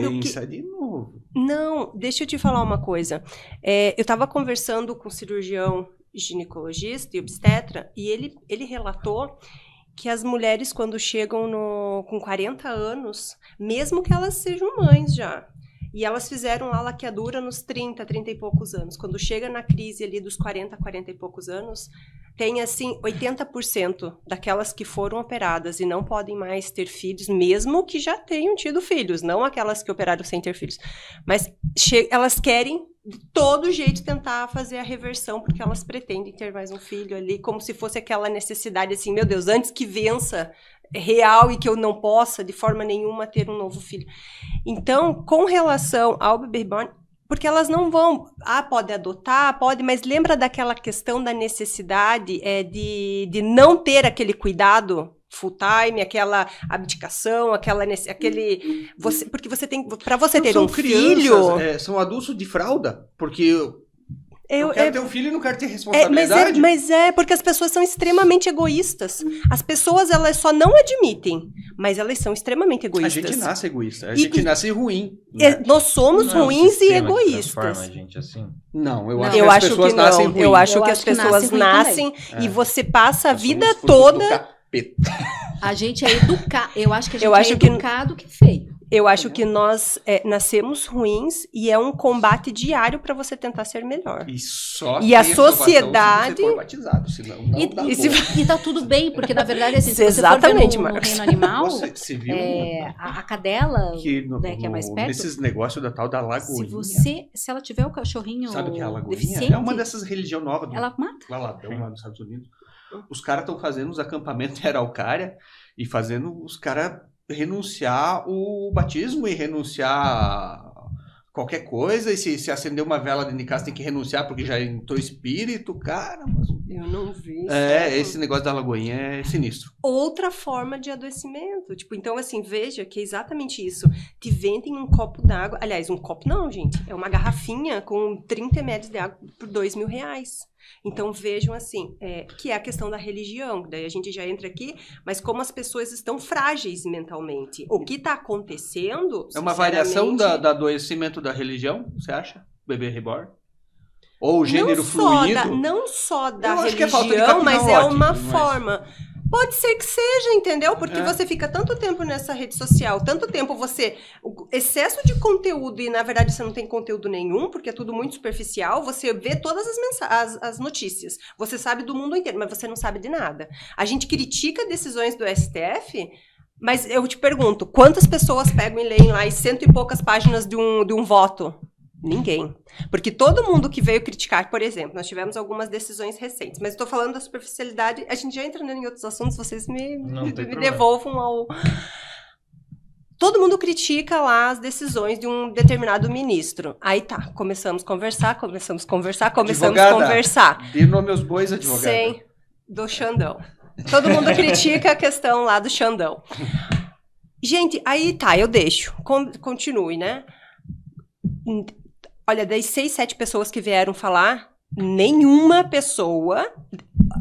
o que... Pensa de novo. Não, deixa eu te falar uma coisa. Eu estava conversando com um cirurgião ginecologista e obstetra e ele relatou que as mulheres, quando chegam com 40 anos, mesmo que elas sejam mães já, E elas fizeram a laqueadura nos 30 e poucos anos. Quando chega na crise ali dos 40 e poucos anos, tem assim 80% daquelas que foram operadas e não podem mais ter filhos, mesmo que já tenham tido filhos, não aquelas que operaram sem ter filhos. Mas elas querem de todo jeito tentar fazer a reversão, porque elas pretendem ter mais um filho ali, como se fosse aquela necessidade assim, meu Deus, antes que vença real e que eu não possa de forma nenhuma ter um novo filho. Então, com relação ao bebê reborn, porque elas não vão, pode adotar, pode, mas lembra daquela questão da necessidade de não ter aquele cuidado full time, aquela abdicação, porque você tem, para você ter um filho, são adultos de fralda, porque eu quero ter um filho e não quero ter responsabilidade. Mas porque as pessoas são extremamente egoístas. As pessoas, elas só não admitem, mas elas são extremamente egoístas. A gente nasce egoísta, a gente nasce ruim. Né? Nós somos ruins e egoístas. Transforma a gente assim? Não, eu acho que as pessoas nascem ruins. Eu acho que as pessoas nascem e você passa a vida toda... A gente é educado. Eu acho que a gente é educado que feio. Eu acho que nós nascemos ruins e é um combate diário para você tentar ser melhor. E a sociedade... Se você for batizado, senão não dá e tá tudo bem, porque na verdade, assim, se exatamente, você for ver no reino animal, você viu a cadela, que é mais perto... Nesses negócios da tal da lagoinha... Se ela tiver o cachorrinho sabe que é a lagoinha? deficiente... É uma dessas religiões novas. Ela mata. Lá nos Estados Unidos. Os caras estão fazendo os acampamentos de araucária e fazendo os caras renunciar o batismo e renunciar qualquer coisa, e se acender uma vela dentro de casa tem que renunciar porque já entrou espírito, cara. Mas... Eu não vi. Esse negócio da lagoinha é sinistro. Outra forma de adoecimento. Tipo, então, assim, veja que é exatamente isso. Te vendem um copo d'água. Aliás, um copo não, gente. É uma garrafinha com 30 ml de água por R$2.000. Então, vejam assim, que é a questão da religião. Daí a gente já entra aqui, mas como as pessoas estão frágeis mentalmente. O que está acontecendo... É uma variação do adoecimento da religião, você acha? Bebê reborn? Ou o gênero fluido? Não só da religião, mas é uma forma... Pode ser que seja, entendeu? Porque você fica tanto tempo nessa rede social, tanto tempo o excesso de conteúdo, e na verdade você não tem conteúdo nenhum, porque é tudo muito superficial, você vê todas as notícias, você sabe do mundo inteiro, mas você não sabe de nada. A gente critica decisões do STF, mas eu te pergunto, quantas pessoas pegam e leem lá 100 e poucas páginas de um voto? Ninguém. Porque todo mundo que veio criticar, por exemplo, nós tivemos algumas decisões recentes, mas estou falando da superficialidade, a gente já entra em outros assuntos, vocês me devolvam ao... Todo mundo critica lá as decisões de um determinado ministro. Aí tá, começamos a conversar. Dê nome aos bois, advogada. Do Xandão. Todo mundo critica a questão lá do Xandão. Gente, aí tá, eu deixo. Continue, né? Olha, das 6, 7 pessoas que vieram falar, nenhuma pessoa...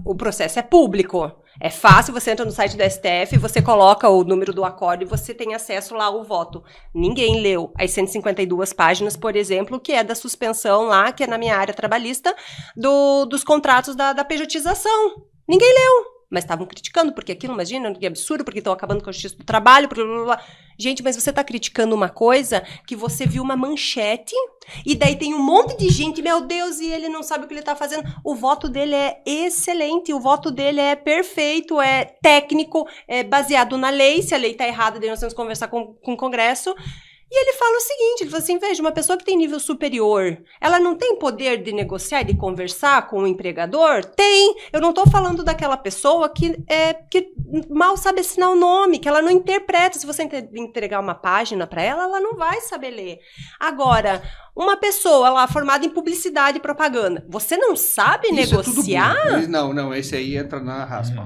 O processo é público. É fácil, você entra no site da STF, você coloca o número do acórdão e você tem acesso lá ao voto. Ninguém leu as 152 páginas, por exemplo, que é da suspensão lá, que é na minha área trabalhista, dos contratos da pejotização. Ninguém leu. Mas estavam criticando, porque aquilo, imagina, que absurdo, porque estão acabando com a justiça do trabalho, blá, blá, blá. Gente, mas você está criticando uma coisa que você viu uma manchete, e daí tem um monte de gente, meu Deus, e ele não sabe o que ele está fazendo. O voto dele é excelente, o voto dele é perfeito, é técnico, é baseado na lei. Se a lei está errada, daí nós temos que conversar com o Congresso. E ele fala o seguinte, ele fala assim, veja, uma pessoa que tem nível superior, ela não tem poder de negociar e de conversar com o empregador? Tem! Eu não estou falando daquela pessoa que mal sabe assinar o nome, que ela não interpreta. Se você entregar uma página para ela, ela não vai saber ler. Agora, uma pessoa lá formada em publicidade e propaganda, você não sabe negociar? Não, esse aí entra na raspa.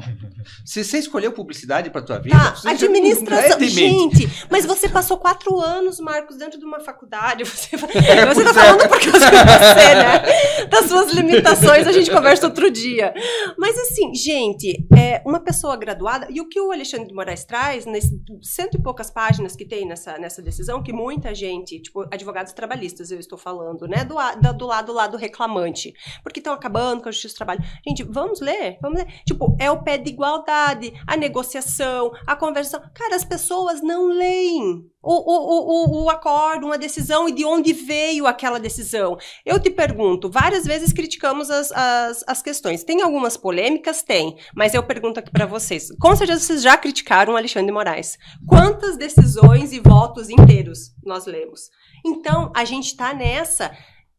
Se você escolheu publicidade para tua vida, administração. Gente, mas você passou 4 anos, Marcos, dentro de uma faculdade. Você tá falando por causa de você, né? Das suas limitações, a gente conversa outro dia. Mas assim, gente, uma pessoa graduada, e o que o Alexandre de Moraes traz, nesses 100 e poucas páginas que tem nessa decisão, que muita gente, tipo, advogados trabalhistas, eu estou falando, né, do lado lá do reclamante, porque estão acabando com a justiça do trabalho. Gente, vamos ler. Tipo, é o pé de igualdade, a negociação, a conversão. Cara, as pessoas não leem. o acordo, uma decisão e de onde veio aquela decisão. Eu te pergunto, várias vezes criticamos as questões. Tem algumas polêmicas? Tem. Mas eu pergunto aqui para vocês. Com certeza vocês já criticaram o Alexandre de Moraes. Quantas decisões e votos inteiros nós lemos? Então, a gente tá nessa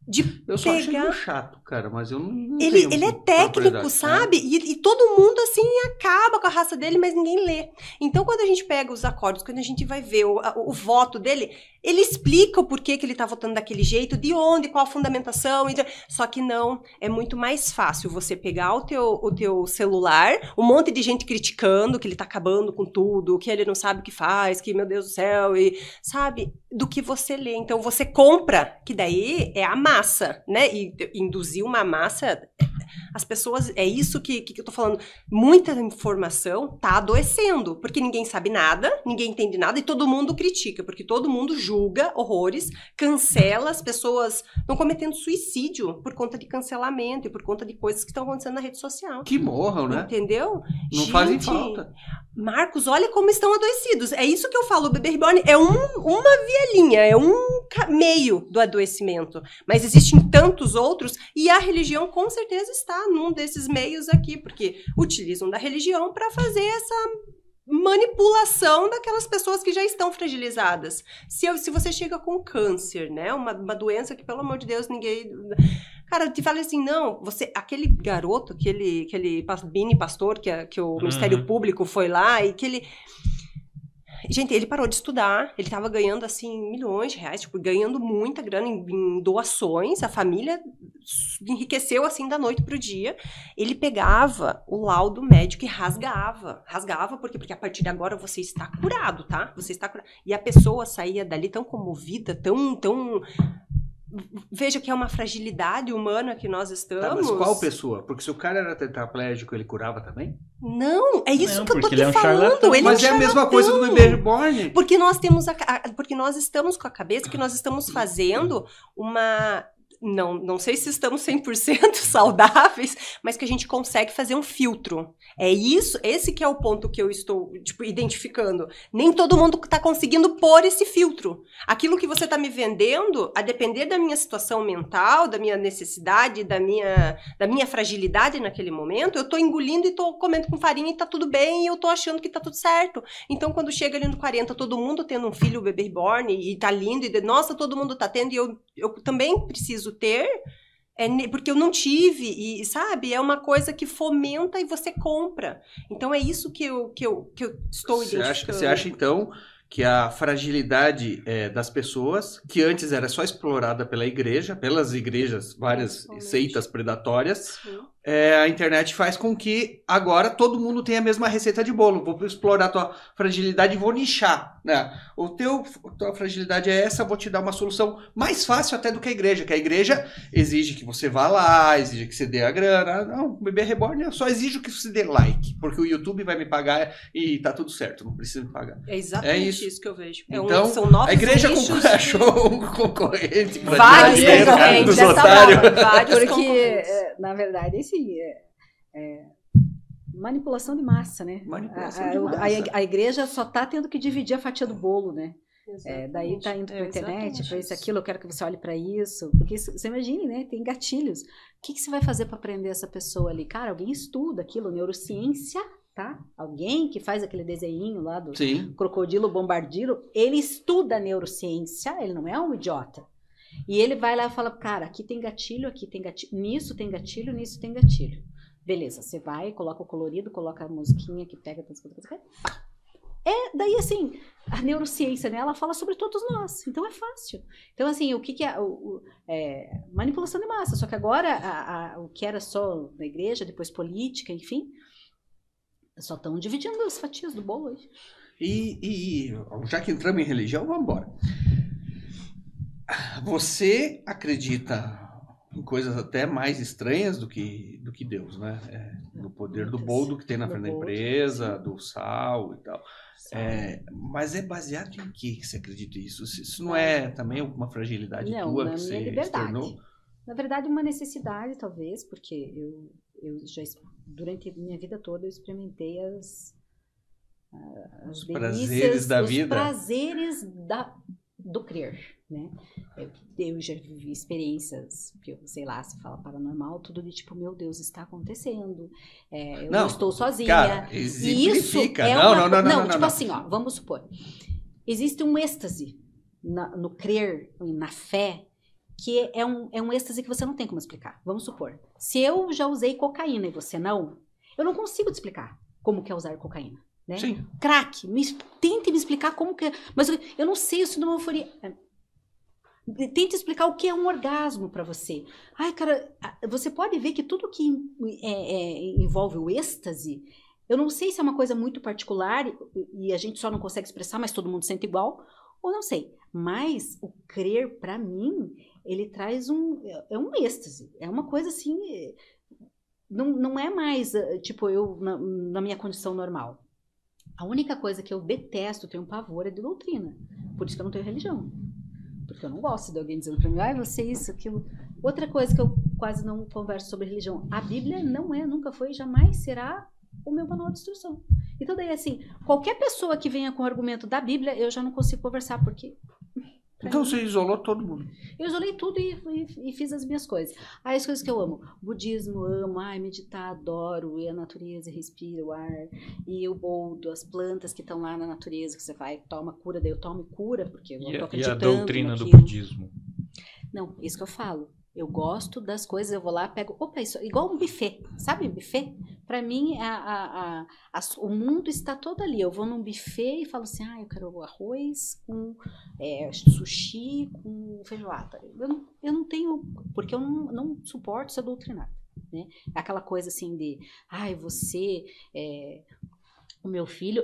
de Eu só achei pegar... meio chato, cara, mas eu não Ele tenho é técnico, propriedade, sabe? E todo mundo, assim, acaba com a raça dele, mas ninguém lê. Então, quando a gente pega os acordos, quando a gente vai ver o voto dele, ele explica o porquê que ele tá votando daquele jeito, de onde, qual a fundamentação. Só que não, é muito mais fácil você pegar o teu celular, um monte de gente criticando que ele tá acabando com tudo, que ele não sabe o que faz, que, meu Deus do céu, e sabe? Do que você lê. Então, você compra, que daí é a massa, né? E induzir uma massa, as pessoas, é isso que eu tô falando, muita informação tá adoecendo, porque ninguém sabe nada, ninguém entende nada e todo mundo critica, porque todo mundo julga horrores, cancela, as pessoas estão cometendo suicídio por conta de cancelamento e por conta de coisas que estão acontecendo na rede social. Que morram, né? Entendeu? Não fazem falta. Marcos, olha como estão adoecidos. É isso que eu falo, o bebê reborn é uma vielinha, é um meio do adoecimento. Mas existem tantos outros e a religião com certeza está num desses meios aqui, porque utilizam da religião para fazer essa manipulação daquelas pessoas que já estão fragilizadas. Se você chega com câncer, né, uma doença que, pelo amor de Deus, ninguém... Cara, eu te falo assim, não, aquele garoto, aquele mini pastor que o Ministério Público foi lá e que ele... Gente, ele parou de estudar, ele tava ganhando, assim, milhões de reais, tipo, ganhando muita grana em doações, a família enriqueceu, assim, da noite pro dia. Ele pegava o laudo médico e rasgava porque a partir de agora você está curado, tá? Você está curado. E a pessoa saía dali tão comovida, tão... Veja que é uma fragilidade humana que nós estamos. Tá, mas qual pessoa? Porque se o cara era tetraplégico, ele curava também? Não, é isso que eu tô te ele falando. Ele mas é a mesma coisa do bebê reborn. Porque porque nós estamos com a cabeça que nós estamos fazendo uma... Não sei se estamos 100% saudáveis, mas que a gente consegue fazer um filtro. É isso, esse que é o ponto que eu estou, tipo, identificando. Nem todo mundo está conseguindo pôr esse filtro. Aquilo que você está me vendendo, a depender da minha situação mental, da minha necessidade, da minha fragilidade naquele momento, eu estou engolindo e estou comendo com farinha e está tudo bem e eu estou achando que está tudo certo. Então, quando chega ali no 40, todo mundo tendo um filho, bebê reborn, e está lindo, e nossa, todo mundo está tendo, e eu também preciso ter, porque eu não tive, e sabe, é uma coisa que fomenta e você compra. Então é isso que eu estou identificando. Você acha então que a fragilidade das pessoas, que antes era só explorada pelas igrejas, várias seitas predatórias, a internet faz com que agora todo mundo tenha a mesma receita de bolo. Vou explorar a tua fragilidade e vou nichar, né? Tua fragilidade é essa, vou te dar uma solução mais fácil até do que a igreja exige que você vá lá, exige que você dê a grana. Não, o bebê reborn eu só exijo que você dê like, porque o YouTube vai me pagar e tá tudo certo, não precisa me pagar. É exatamente isso que eu vejo. Então, são novos a igreja achou um concorrente pra vários concorrentes dos dessa otários. forma, vários Porque, concorrentes. na verdade, assim, manipulação de massa, né? Manipulação de massa. A igreja só tá tendo que dividir a fatia do bolo, né? Daí tá indo pra internet, pra isso, aquilo, eu quero que você olhe pra isso. Porque você imagine, né? Tem gatilhos. O que você vai fazer pra prender essa pessoa ali? Cara, alguém estuda aquilo, neurociência, tá? Alguém que faz aquele desenho lá do crocodilo bombardiro, ele estuda neurociência, ele não é um idiota. E ele vai lá e fala, cara, aqui tem gatilho, nisso tem gatilho, nisso tem gatilho. Beleza, você vai, coloca o colorido, coloca a musiquinha que pega... Daí assim, a neurociência, né, ela fala sobre todos nós, então é fácil. Então assim, o que é manipulação de massa, só que agora o que era só na igreja, depois política, enfim, só estão dividindo as fatias do bolo hoje. E já que entramos em religião, vamos embora. Você acredita em coisas até mais estranhas do que Deus, né? No poder do boldo que tem na frente da empresa, do sal e tal. Mas é baseado em que você acredita isso? Isso não é também alguma fragilidade tua que você externou? Na verdade, uma necessidade, talvez, porque eu já, durante a minha vida toda, eu experimentei as prazeres delícias, da os vida. prazeres do crer, né? Eu já vivi experiências, que eu sei lá, se fala paranormal, tudo de tipo, meu Deus, está acontecendo, eu não estou sozinha. Cara, E isso exemplifica. é Não, tipo assim, ó, vamos supor, existe um êxtase no crer, na fé, que é um êxtase que você não tem como explicar. Vamos supor, se eu já usei cocaína e você não, eu não consigo te explicar como que é usar cocaína. Né? Sim. Crack, tente me explicar como que é. Mas eu não sei se não euforia. Tente explicar o que é um orgasmo para você. Ai, cara, você pode ver que tudo que envolve o êxtase, eu não sei se é uma coisa muito particular e a gente só não consegue expressar, mas todo mundo sente igual, ou não sei. Mas o crer, para mim, ele traz um êxtase. É uma coisa assim, não é mais, tipo, eu na minha condição normal. A única coisa que eu detesto, tenho um pavor, é de doutrina. Por isso que eu não tenho religião. Porque eu não gosto de alguém dizendo pra mim, ai, você isso, aquilo. Outra coisa que eu quase não converso sobre religião. A Bíblia não é, nunca foi, jamais será o meu manual de instrução. Então daí assim, qualquer pessoa que venha com o argumento da Bíblia, eu já não consigo conversar, porque... Então você isolou todo mundo. Eu isolei tudo e fiz as minhas coisas. As coisas que eu amo. Budismo, amo. Meditar, adoro. E a natureza, respira o ar. E o boldo, as plantas que estão lá na natureza, que você vai, toma cura, daí eu tomo cura, porque eu tô acreditando. E a doutrina naquilo. do budismo? Não, isso que eu falo. Eu gosto das coisas, eu vou lá, pego... Opa, isso igual um buffet. Sabe buffet? Pra mim, o mundo está todo ali. Eu vou num buffet e falo assim, eu quero arroz com sushi com feijoada. Eu não tenho... Porque eu não suporto ser doutrinada. Né? Aquela coisa assim de... você... O meu filho,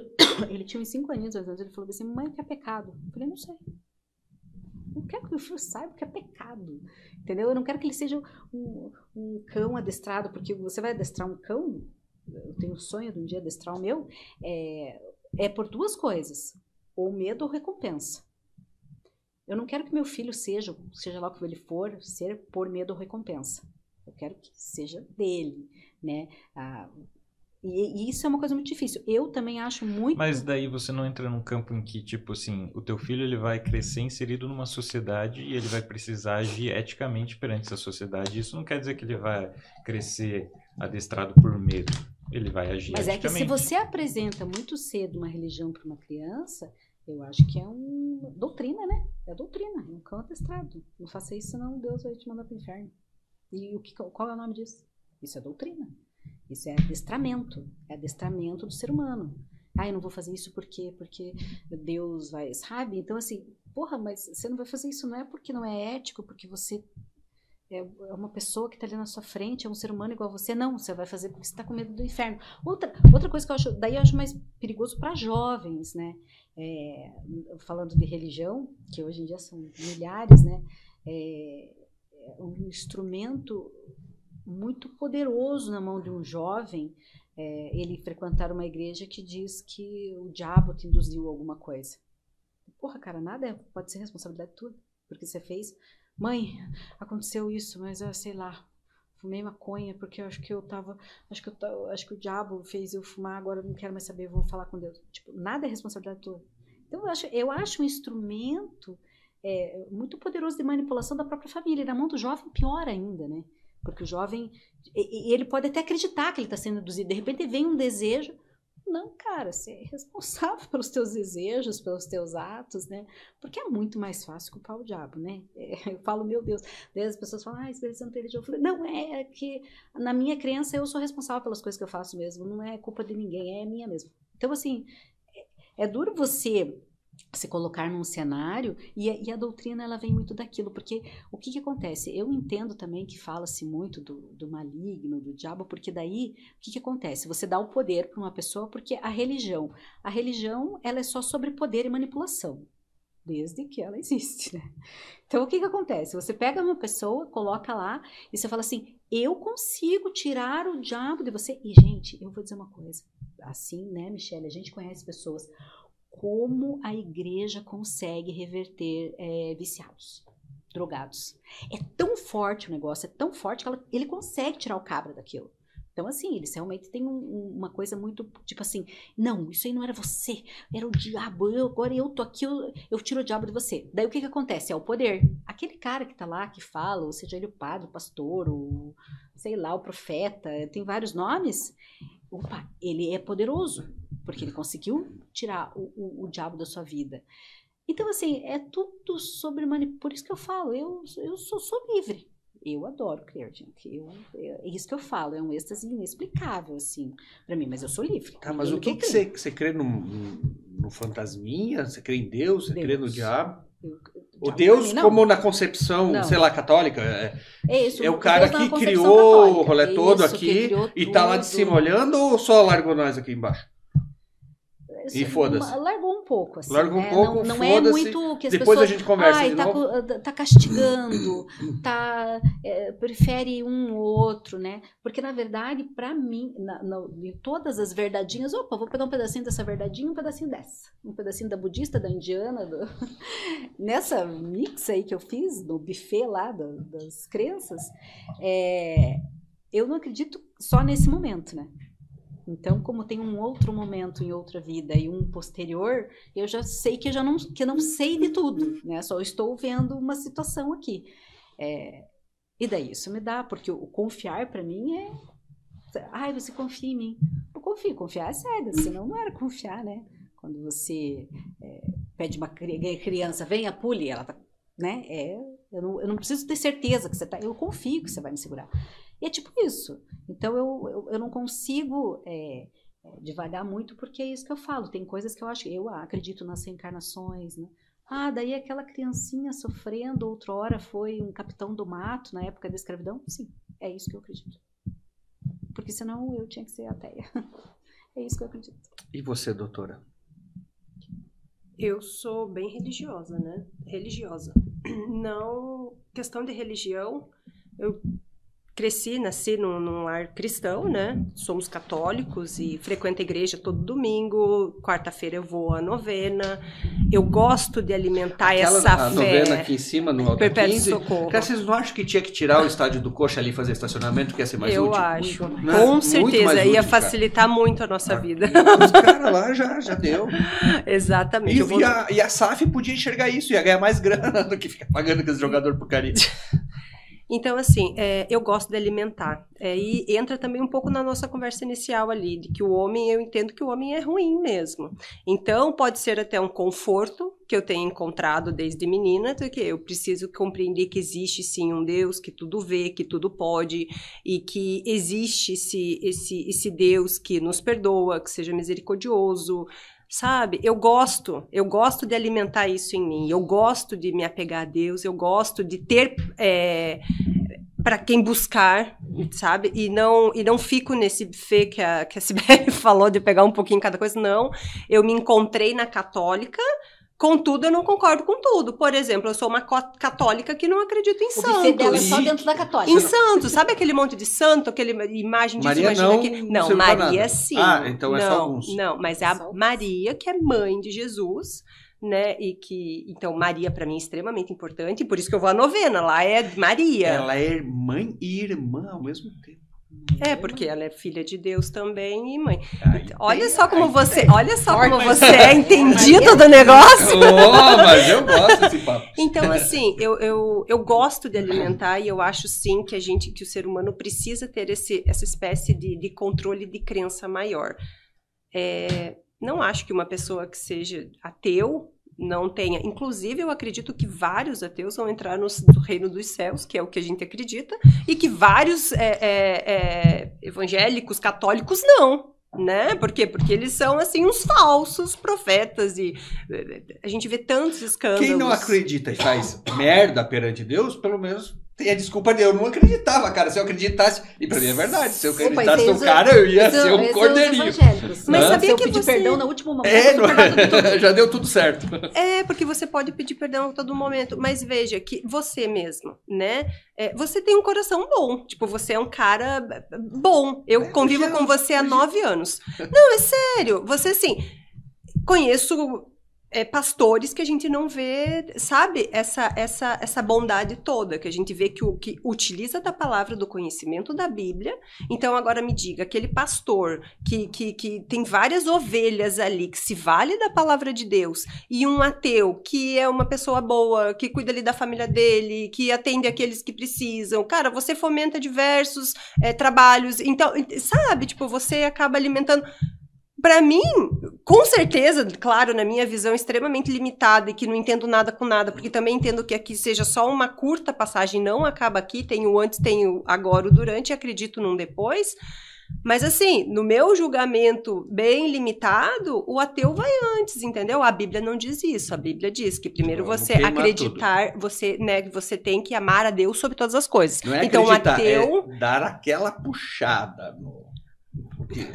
ele tinha uns 5 aninhos, ele falou assim, mãe, o que é pecado? Eu falei, não sei. Eu não quero que meu filho saiba o que é pecado, entendeu? Eu não quero que ele seja um cão adestrado, porque você vai adestrar um cão, eu tenho o sonho de um dia adestrar o meu, é por 2 coisas, ou medo ou recompensa. Eu não quero que meu filho seja lá o que ele for, ser por medo ou recompensa. Eu quero que seja dele, né? E isso é uma coisa muito difícil. Eu também acho muito... Mas daí você não entra num campo em que, tipo assim, o teu filho ele vai crescer inserido numa sociedade e ele vai precisar agir eticamente perante essa sociedade. Isso não quer dizer que ele vai crescer adestrado por medo. Ele vai agir Mas eticamente. É que se você apresenta muito cedo uma religião para uma criança, eu acho que é uma doutrina, né? É doutrina, é um cão adestrado. Não faça isso, senão Deus vai te mandar para o inferno. E qual é o nome disso? Isso é doutrina. Isso é adestramento do ser humano. Eu não vou fazer isso porque Deus vai, sabe? Então assim, mas você não vai fazer isso não é porque não é ético, porque você é uma pessoa que está ali na sua frente, é um ser humano igual a você. Não, você vai fazer porque você está com medo do inferno. Outra coisa que eu acho mais perigoso para jovens, né? Falando de religião, que hoje em dia são milhares, né? É um instrumento muito poderoso na mão de um jovem, ele frequentar uma igreja que diz que o diabo te induziu a alguma coisa. Cara, nada pode ser responsabilidade tua, porque você fez. Mãe, aconteceu isso, mas sei lá, fumei maconha porque eu acho que o diabo fez eu fumar, agora eu não quero mais saber, vou falar com Deus. Tipo, nada é responsabilidade tua. Então eu acho um instrumento muito poderoso de manipulação da própria família, e na mão do jovem pior ainda, né? Porque o jovem, ele pode até acreditar que ele está sendo induzido. De repente vem um desejo. Não, cara, você é responsável pelos teus desejos, pelos teus atos, né? Porque é muito mais fácil culpar o diabo, né? Eu falo, meu Deus. Daí as pessoas falam, Espírito Santo religião. Eu falei, não, é que na minha crença eu sou responsável pelas coisas que eu faço mesmo. Não é culpa de ninguém, é minha mesmo. Então, assim, é duro você se colocar num cenário, e a doutrina ela vem muito daquilo, porque o que acontece? Eu entendo também que fala-se muito do maligno, do diabo, porque daí, o que acontece? Você dá o poder para uma pessoa, porque a religião ela é só sobre poder e manipulação, desde que ela existe, né? Então o que acontece? Você pega uma pessoa, coloca lá, e você fala assim, eu consigo tirar o diabo de você, e gente, eu vou dizer uma coisa, assim, né, Michele, a gente conhece pessoas. Como a igreja consegue reverter viciados, drogados. É tão forte o negócio, é tão forte que ele consegue tirar o cabra daquilo. Então, assim, eles realmente têm uma coisa muito, tipo assim, não, isso aí não era você, era o diabo, agora eu tô aqui, eu tiro o diabo de você. Daí o que acontece? É o poder. Aquele cara que tá lá, que fala, ou seja ele o padre, o pastor, o, sei lá, o profeta, tem vários nomes, opa, ele é poderoso, porque ele conseguiu tirar o diabo da sua vida. Então, assim, é tudo sobre manipulação. Por isso que eu falo, eu sou livre. Eu adoro crer, gente. É isso que eu falo, é um êxtase inexplicável, assim, pra mim, mas eu sou livre. Tá, mas o que você crê no fantasminha? Você crê em Deus? Você crê no diabo? O Deus, como na concepção, não, sei lá, católica, isso, é o cara que criou o rolê todo aqui e tá lá de cima olhando ou só largou nós aqui embaixo? E foda-se. Largou um pouco, assim. Largou um pouco, não é muito que as depois pessoas... a gente conversa de novo. Tá castigando, prefere um ou outro, né? Porque, na verdade, pra mim, em todas as verdadinhas, opa, vou pegar um pedacinho dessa verdadinha e um pedacinho dessa. Um pedacinho da budista, da indiana, nessa mix aí que eu fiz, no buffet lá das crenças, eu não acredito só nesse momento, né? Então, como tem um outro momento em outra vida e um posterior, eu já sei que eu não sei de tudo, né? Só estou vendo uma situação aqui. E daí isso me dá, porque o confiar para mim é... Ai, você confia em mim. Eu confio, confiar é sério, senão não era confiar, né? Quando você pede uma criança, venha, pule, ela tá... Né? Eu não preciso ter certeza que você tá... Eu confio que você vai me segurar. E é tipo isso. Então, eu não consigo devagar muito, porque é isso que eu falo. Tem coisas que eu acredito nas reencarnações, né? Daí aquela criancinha sofrendo, outrora foi um capitão do mato na época da escravidão. Sim, é isso que eu acredito. Porque senão eu tinha que ser ateia. É isso que eu acredito. E você, doutora? Eu sou bem religiosa, né? Religiosa. Não, questão de religião, eu nasci num lar cristão, né? Somos católicos e frequento a igreja todo domingo. Quarta-feira eu vou à novena. Eu gosto de alimentar essa a fé. Novena aqui em cima, no Alto Perpétuo 15. Socorro. Cara, vocês não acham que tinha que tirar o estádio do Coxa ali e fazer estacionamento, que ia ser mais útil? Eu acho. Né? Com Muito certeza. mais Ia útil, facilitar muito a nossa vida. Os caras lá já deu. Exatamente. E a SAF podia enxergar isso, ia ganhar mais grana do que ficar pagando aqueles jogadores porcaria. Então, assim, eu gosto de alimentar. E entra também um pouco na nossa conversa inicial ali, de que o homem, eu entendo que o homem é ruim mesmo. Então, pode ser até um conforto que eu tenho encontrado desde menina, de que eu preciso compreender que existe sim um Deus, que tudo vê, que tudo pode, e que existe esse Deus que nos perdoa, que seja misericordioso. Sabe, eu gosto de alimentar isso em mim, eu gosto de me apegar a Deus, eu gosto de ter para quem buscar, sabe, e não fico nesse buffet que a Sibeli falou de pegar um pouquinho cada coisa, não, eu me encontrei na católica. Contudo, eu não concordo com tudo. Por exemplo, eu sou uma católica que não acredito em santos. O buffet dela é só dentro da católica. Em santos. Sabe aquele monte de santo, aquela imagem disso, Maria imagina aqui? Não, Maria sim. Então é só alguns. Não, mas é a Maria, que é mãe de Jesus, né? Então, Maria para mim é extremamente importante, por isso que eu vou à novena. Lá é Maria. Ela é mãe e irmã ao mesmo tempo. Porque ela é filha de Deus também e mãe. Olha só como você é entendido do negócio. Mas eu gosto desse papo. Então, assim, eu gosto de alimentar e eu acho sim que o ser humano precisa ter essa espécie de controle de crença maior. Não acho que uma pessoa que seja ateu não tenha. Inclusive, eu acredito que vários ateus vão entrar no reino dos céus, que é o que a gente acredita, e que vários evangélicos, católicos, não. Né? Por quê? Porque eles são, assim, uns falsos profetas e a gente vê tantos escândalos. Quem não acredita e faz merda perante Deus, pelo menos tem a desculpa de eu não acreditava, cara. Se eu acreditasse, e pra mim é verdade, se eu acreditasse no cara, eu ia ser um cordeirinho. Mas sabia que pedir perdão no último momento? Já deu tudo certo. Porque você pode pedir perdão a todo momento, mas veja que você mesmo, né? Você tem um coração bom, tipo, você é um cara bom. Eu convivo com você há 9 anos. Não, é sério. Você, assim, conheço pastores que a gente não vê, sabe, essa bondade toda, que a gente vê que utiliza da palavra do conhecimento da Bíblia. Então, agora me diga, aquele pastor que tem várias ovelhas ali, que se vale da palavra de Deus, e um ateu que é uma pessoa boa, que cuida ali da família dele, que atende aqueles que precisam. Cara, você fomenta diversos trabalhos. Então, sabe, tipo, você acaba alimentando... Para mim, com certeza, claro, na minha visão extremamente limitada e que não entendo nada com nada, porque também entendo que aqui seja só uma curta passagem, não acaba aqui, tem o antes, tem o agora, o durante, e acredito num depois. Mas assim, no meu julgamento bem limitado, o ateu vai antes, entendeu? A Bíblia não diz isso. A Bíblia diz que primeiro você acreditar, você tem que amar a Deus sobre todas as coisas. Não é então, acreditar, ateu... é dar aquela puxada no...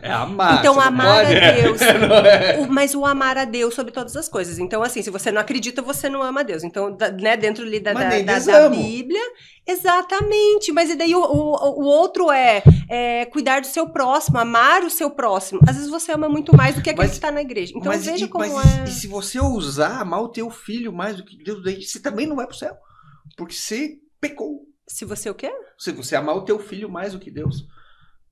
É amar. Então, amar pode... a Deus. É. Mas o amar a Deus sobre todas as coisas. Então, assim, se você não acredita, você não ama a Deus. Então, né, dentro ali da Bíblia. Exatamente. Mas e daí o outro cuidar do seu próximo, amar o seu próximo. Às vezes você ama muito mais do que aquele que está na igreja. Então, veja como E se você ousar amar o teu filho mais do que Deus, daí você também não vai pro céu. Porque você pecou. Se você o quê? Se você amar o teu filho mais do que Deus.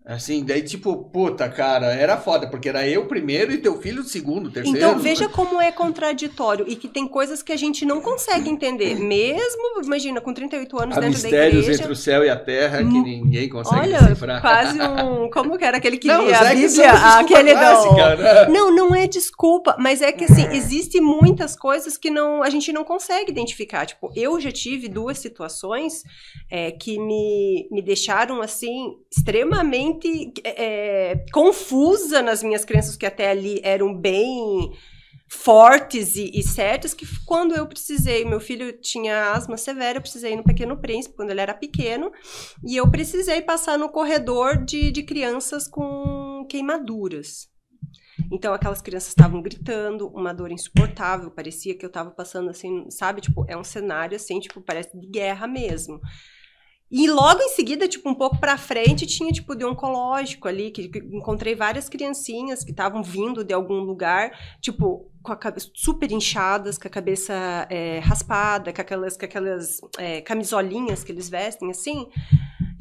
Assim, daí tipo, puta, cara, era foda, porque era eu primeiro e teu filho segundo, terceiro. Então, veja como é contraditório e que tem coisas que a gente não consegue entender. Mesmo, imagina, com 38 anos há dentro da igreja... mistérios entre o céu e a terra que ninguém consegue decifrar. Olha, quase um... Como que era aquele que não, lia a Bíblia? Aquele clássica, né? Não é desculpa, mas é que assim, existem muitas coisas que a gente não consegue identificar. Tipo, eu já tive 2 situações que me deixaram, assim, extremamente confusa nas minhas crenças, que até ali eram bem fortes e certas, que quando eu precisei, meu filho tinha asma severa, eu precisei ir no Pequeno Príncipe, quando ele era pequeno, e eu precisei passar no corredor de crianças com queimaduras. Então, aquelas crianças estavam gritando, uma dor insuportável, parecia que eu estava passando assim, sabe, tipo, é um cenário assim, tipo, parece de guerra mesmo. E logo em seguida, tipo, um pouco pra frente, tinha, tipo, de oncológico ali, que encontrei várias criancinhas que estavam vindo de algum lugar, tipo, com a cabeça super inchadas, com a cabeça raspada, com aquelas camisolinhas que eles vestem, assim.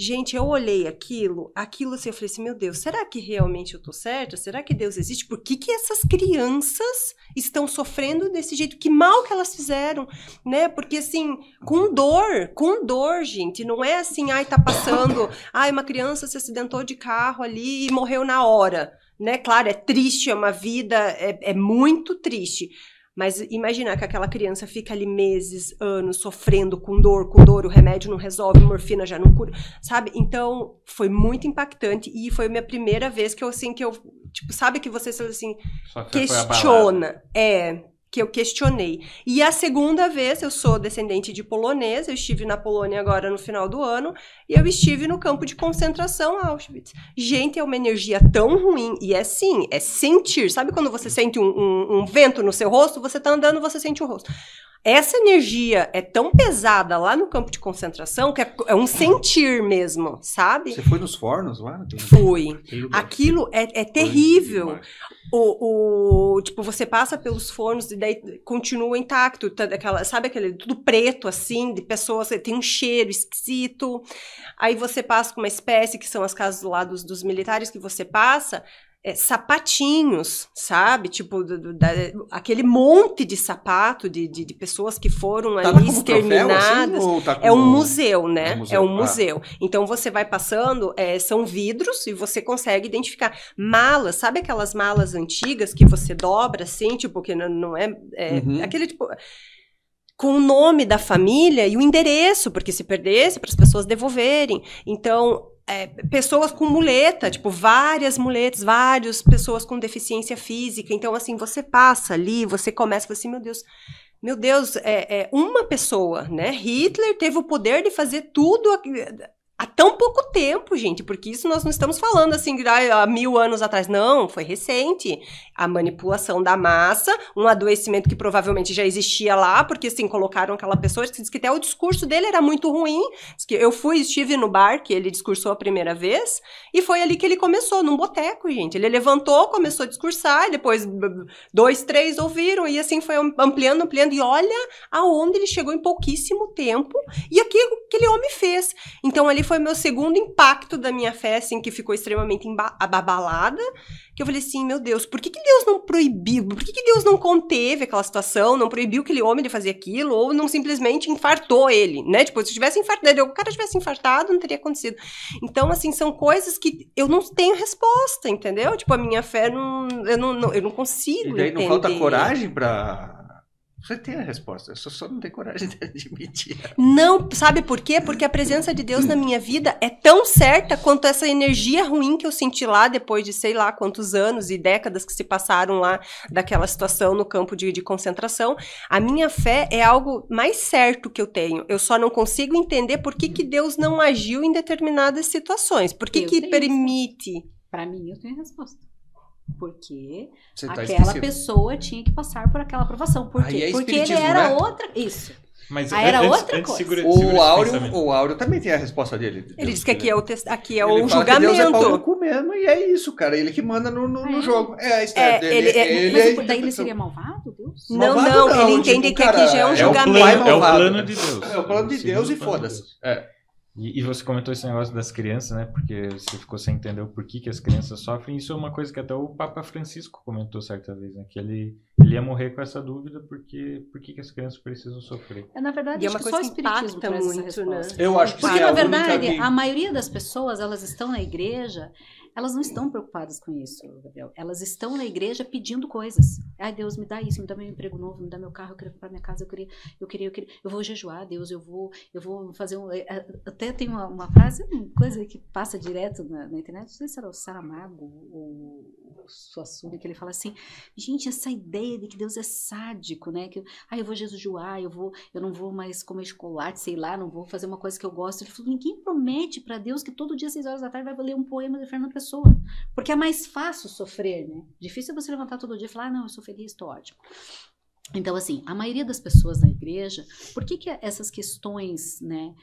Gente, eu olhei aquilo assim, eu falei assim, meu Deus, será que realmente eu tô certa? Será que Deus existe? Por que essas crianças estão sofrendo desse jeito? Que mal que elas fizeram, né? Porque assim, com dor, gente, não é assim, ai, tá passando, ai, uma criança se acidentou de carro ali e morreu na hora, né? Claro, é triste, é uma vida, é muito triste. Mas imaginar que aquela criança fica ali meses, anos, sofrendo com dor, o remédio não resolve, morfina já não cura, sabe? Então, foi muito impactante e foi a minha primeira vez que eu, tipo, sabe que você, assim, questiona. Que eu questionei. E a segunda vez, eu sou descendente de polonês, eu estive na Polônia agora no final do ano, e eu estive no campo de concentração Auschwitz. Gente, é uma energia tão ruim, e é assim, é sentir. Sabe quando você sente um vento no seu rosto? Você tá andando, você sente o rosto. Essa energia é tão pesada lá no campo de concentração que é um sentir mesmo, sabe? Você foi nos fornos lá? Fui. Aquilo é terrível. Tipo, você passa pelos fornos e daí continua intacto. Sabe aquele tudo preto, assim, de pessoas, tem um cheiro esquisito. Aí você passa com uma espécie, que são as casas lá dos militares, que você passa... sapatinhos, sabe? Tipo, aquele monte de sapato de pessoas que foram ali exterminadas. Troféu, assim, é um museu, né? É um museu. Então, você vai passando, são vidros e você consegue identificar. Malas, sabe aquelas malas antigas que você dobra, assim, tipo, que não é... aquele, tipo... com o nome da família e o endereço, porque se perdesse, para as pessoas devolverem. Então... pessoas com muleta, tipo, várias muletas, várias pessoas com deficiência física. Então, assim, você passa ali, você começa a falar assim, meu Deus, uma pessoa, né? Hitler teve o poder de fazer tudo há tão pouco tempo, gente, porque isso nós não estamos falando assim há 1000 anos atrás, não, foi recente. A manipulação da massa, um adoecimento que provavelmente já existia lá, porque assim, colocaram aquela pessoa, diz que até o discurso dele era muito ruim, diz que estive no bar, que ele discursou a primeira vez, e foi ali que ele começou, num boteco, gente. Ele levantou, começou a discursar, e depois 2, 3 ouviram, e assim foi ampliando, e olha aonde ele chegou em pouquíssimo tempo, e aquilo que aquele homem fez. Então ali foi meu segundo impacto da minha fé, assim, que ficou extremamente abalada, que eu falei assim, meu Deus, por que Deus não proibiu? Por que Deus não conteve aquela situação, não proibiu aquele homem de fazer aquilo, ou não simplesmente infartou ele, né? Tipo, se tivesse infartado, o cara tivesse infartado, não teria acontecido. Então, assim, são coisas que eu não tenho resposta, entendeu? Tipo, a minha fé, eu não consigo entender. E daí não entender. falta coragem pra... Você tem a resposta, só não tem coragem de admitir. Não, sabe por quê? Porque a presença de Deus na minha vida é tão certa quanto essa energia ruim que eu senti lá depois de sei lá quantos anos e décadas que se passaram lá daquela situação no campo de concentração. A minha fé é algo mais certo que eu tenho. Eu só não consigo entender por que Deus não agiu em determinadas situações. Por que permite? Para mim, eu tenho a resposta. Porque Tá aquela esquecido. pessoa tinha que passar por aquela aprovação. Por quê? Aí é Porque ele espiritismo, era né? outra... Isso. Mas Era antes, outra antes, coisa. segura O esse pensamento. Áureo também tem a resposta dele. Ele diz que aqui é o, aqui é Ele o fala que Deus é pau no julgamento. cu mesmo, e é isso, cara. Ele que manda no jogo. É a história dele. Mas daí ele seria malvado, Deus? Malvado Não, não, ele entende tipo, que aqui já é um cara, julgamento. pai É o malvado. plano de Deus. É o plano de Deus e Segundo o plano de foda-se. Deus. É. E você comentou esse negócio das crianças, né? Porque você ficou sem entender o porquê que as crianças sofrem. Isso é uma coisa que até o Papa Francisco comentou certa vez, né? Que ele ia morrer com essa dúvida por que as crianças precisam sofrer. Na verdade, E é acho uma que coisa só o que espiritismo impacta traz essa muito, né? resposta. Eu acho que Porque, é na a única verdade, que- a maioria das pessoas, elas estão na igreja, elas não estão preocupadas com isso, Gabriel. Elas estão na igreja pedindo coisas. Ai, Deus, me dá isso, me dá meu emprego novo, me dá meu carro, eu queria comprar minha casa, eu vou jejuar, Deus, eu vou fazer um... Até tem uma frase, uma coisa que passa direto na internet, não sei se era o Saramago ou o Suassuna, que ele fala assim, gente, essa ideia de que Deus é sádico, né? Que, eu vou jejuar, eu não vou mais comer chocolate, sei lá, não vou fazer uma coisa que eu gosto. Ele falou, ninguém promete pra Deus que todo dia às 6 horas da tarde vai ler um poema de Fernando Pessoa. Porque é mais fácil sofrer, né? Difícil é você levantar todo dia e falar, não, eu sou feliz, estou ótimo. Então, assim, a maioria das pessoas na igreja, por que essas questões, né,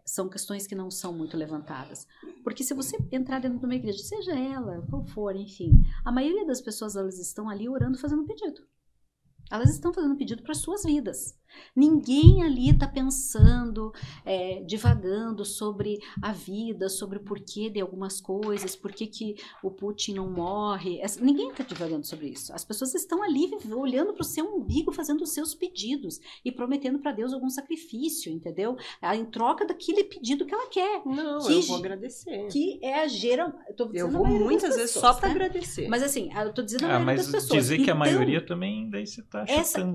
são questões que não são muito levantadas? Porque se você entrar dentro de uma igreja, seja ela, qual for, enfim, a maioria das pessoas, elas estão ali orando, fazendo pedido. Elas estão fazendo pedido para suas vidas. Ninguém ali está pensando, divagando sobre a vida, sobre o porquê de algumas coisas, por que o Putin não morre. Ninguém está divagando sobre isso. As pessoas estão ali olhando para o seu umbigo, fazendo os seus pedidos e prometendo para Deus algum sacrifício, entendeu? Em troca daquele pedido que ela quer. Não, que, eu vou agradecer. Que é Eu vou muitas vezes só para agradecer. Mas assim, eu tô dizendo a maioria das mas pessoas. dizer que a maioria também, daí você tá chutando.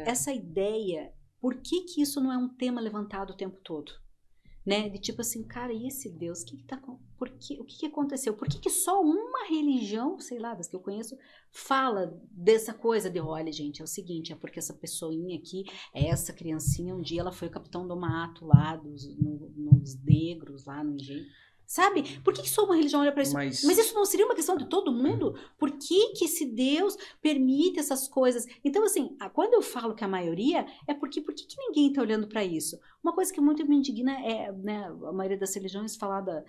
Essa ideia, por que isso não é um tema levantado o tempo todo? Né? De tipo assim, cara, e esse Deus? O que aconteceu? Por que só uma religião, sei lá, das que eu conheço, fala dessa coisa de, olha, gente, é o seguinte, é porque essa pessoinha aqui, essa criancinha, um dia ela foi o capitão do mato lá, nos negros, lá no engenho. Sabe? Por que só uma religião olha para isso? Mas isso não seria uma questão de todo mundo? Por que esse Deus permite essas coisas? Então, assim, quando eu falo que a maioria, é porque por que ninguém está olhando para isso? Uma coisa que muito me indigna é, né, a maioria das religiões falar da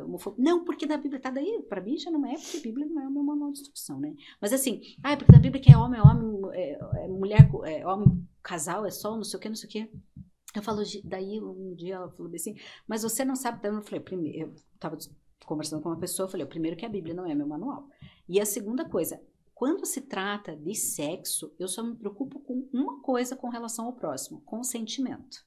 homofobia. Não, porque na Bíblia, tá daí, para mim já não é, porque a Bíblia não é o meu manual de instrução, né? Mas assim, porque na Bíblia que é homem, mulher, homem, casal, é só, não sei o que. Eu falo, daí um dia ela falou assim, mas você não sabe, eu falei, primeiro, eu estava conversando com uma pessoa, eu falei, primeiro que a Bíblia não é meu manual. E a segunda coisa, quando se trata de sexo, eu só me preocupo com uma coisa com relação ao próximo, consentimento.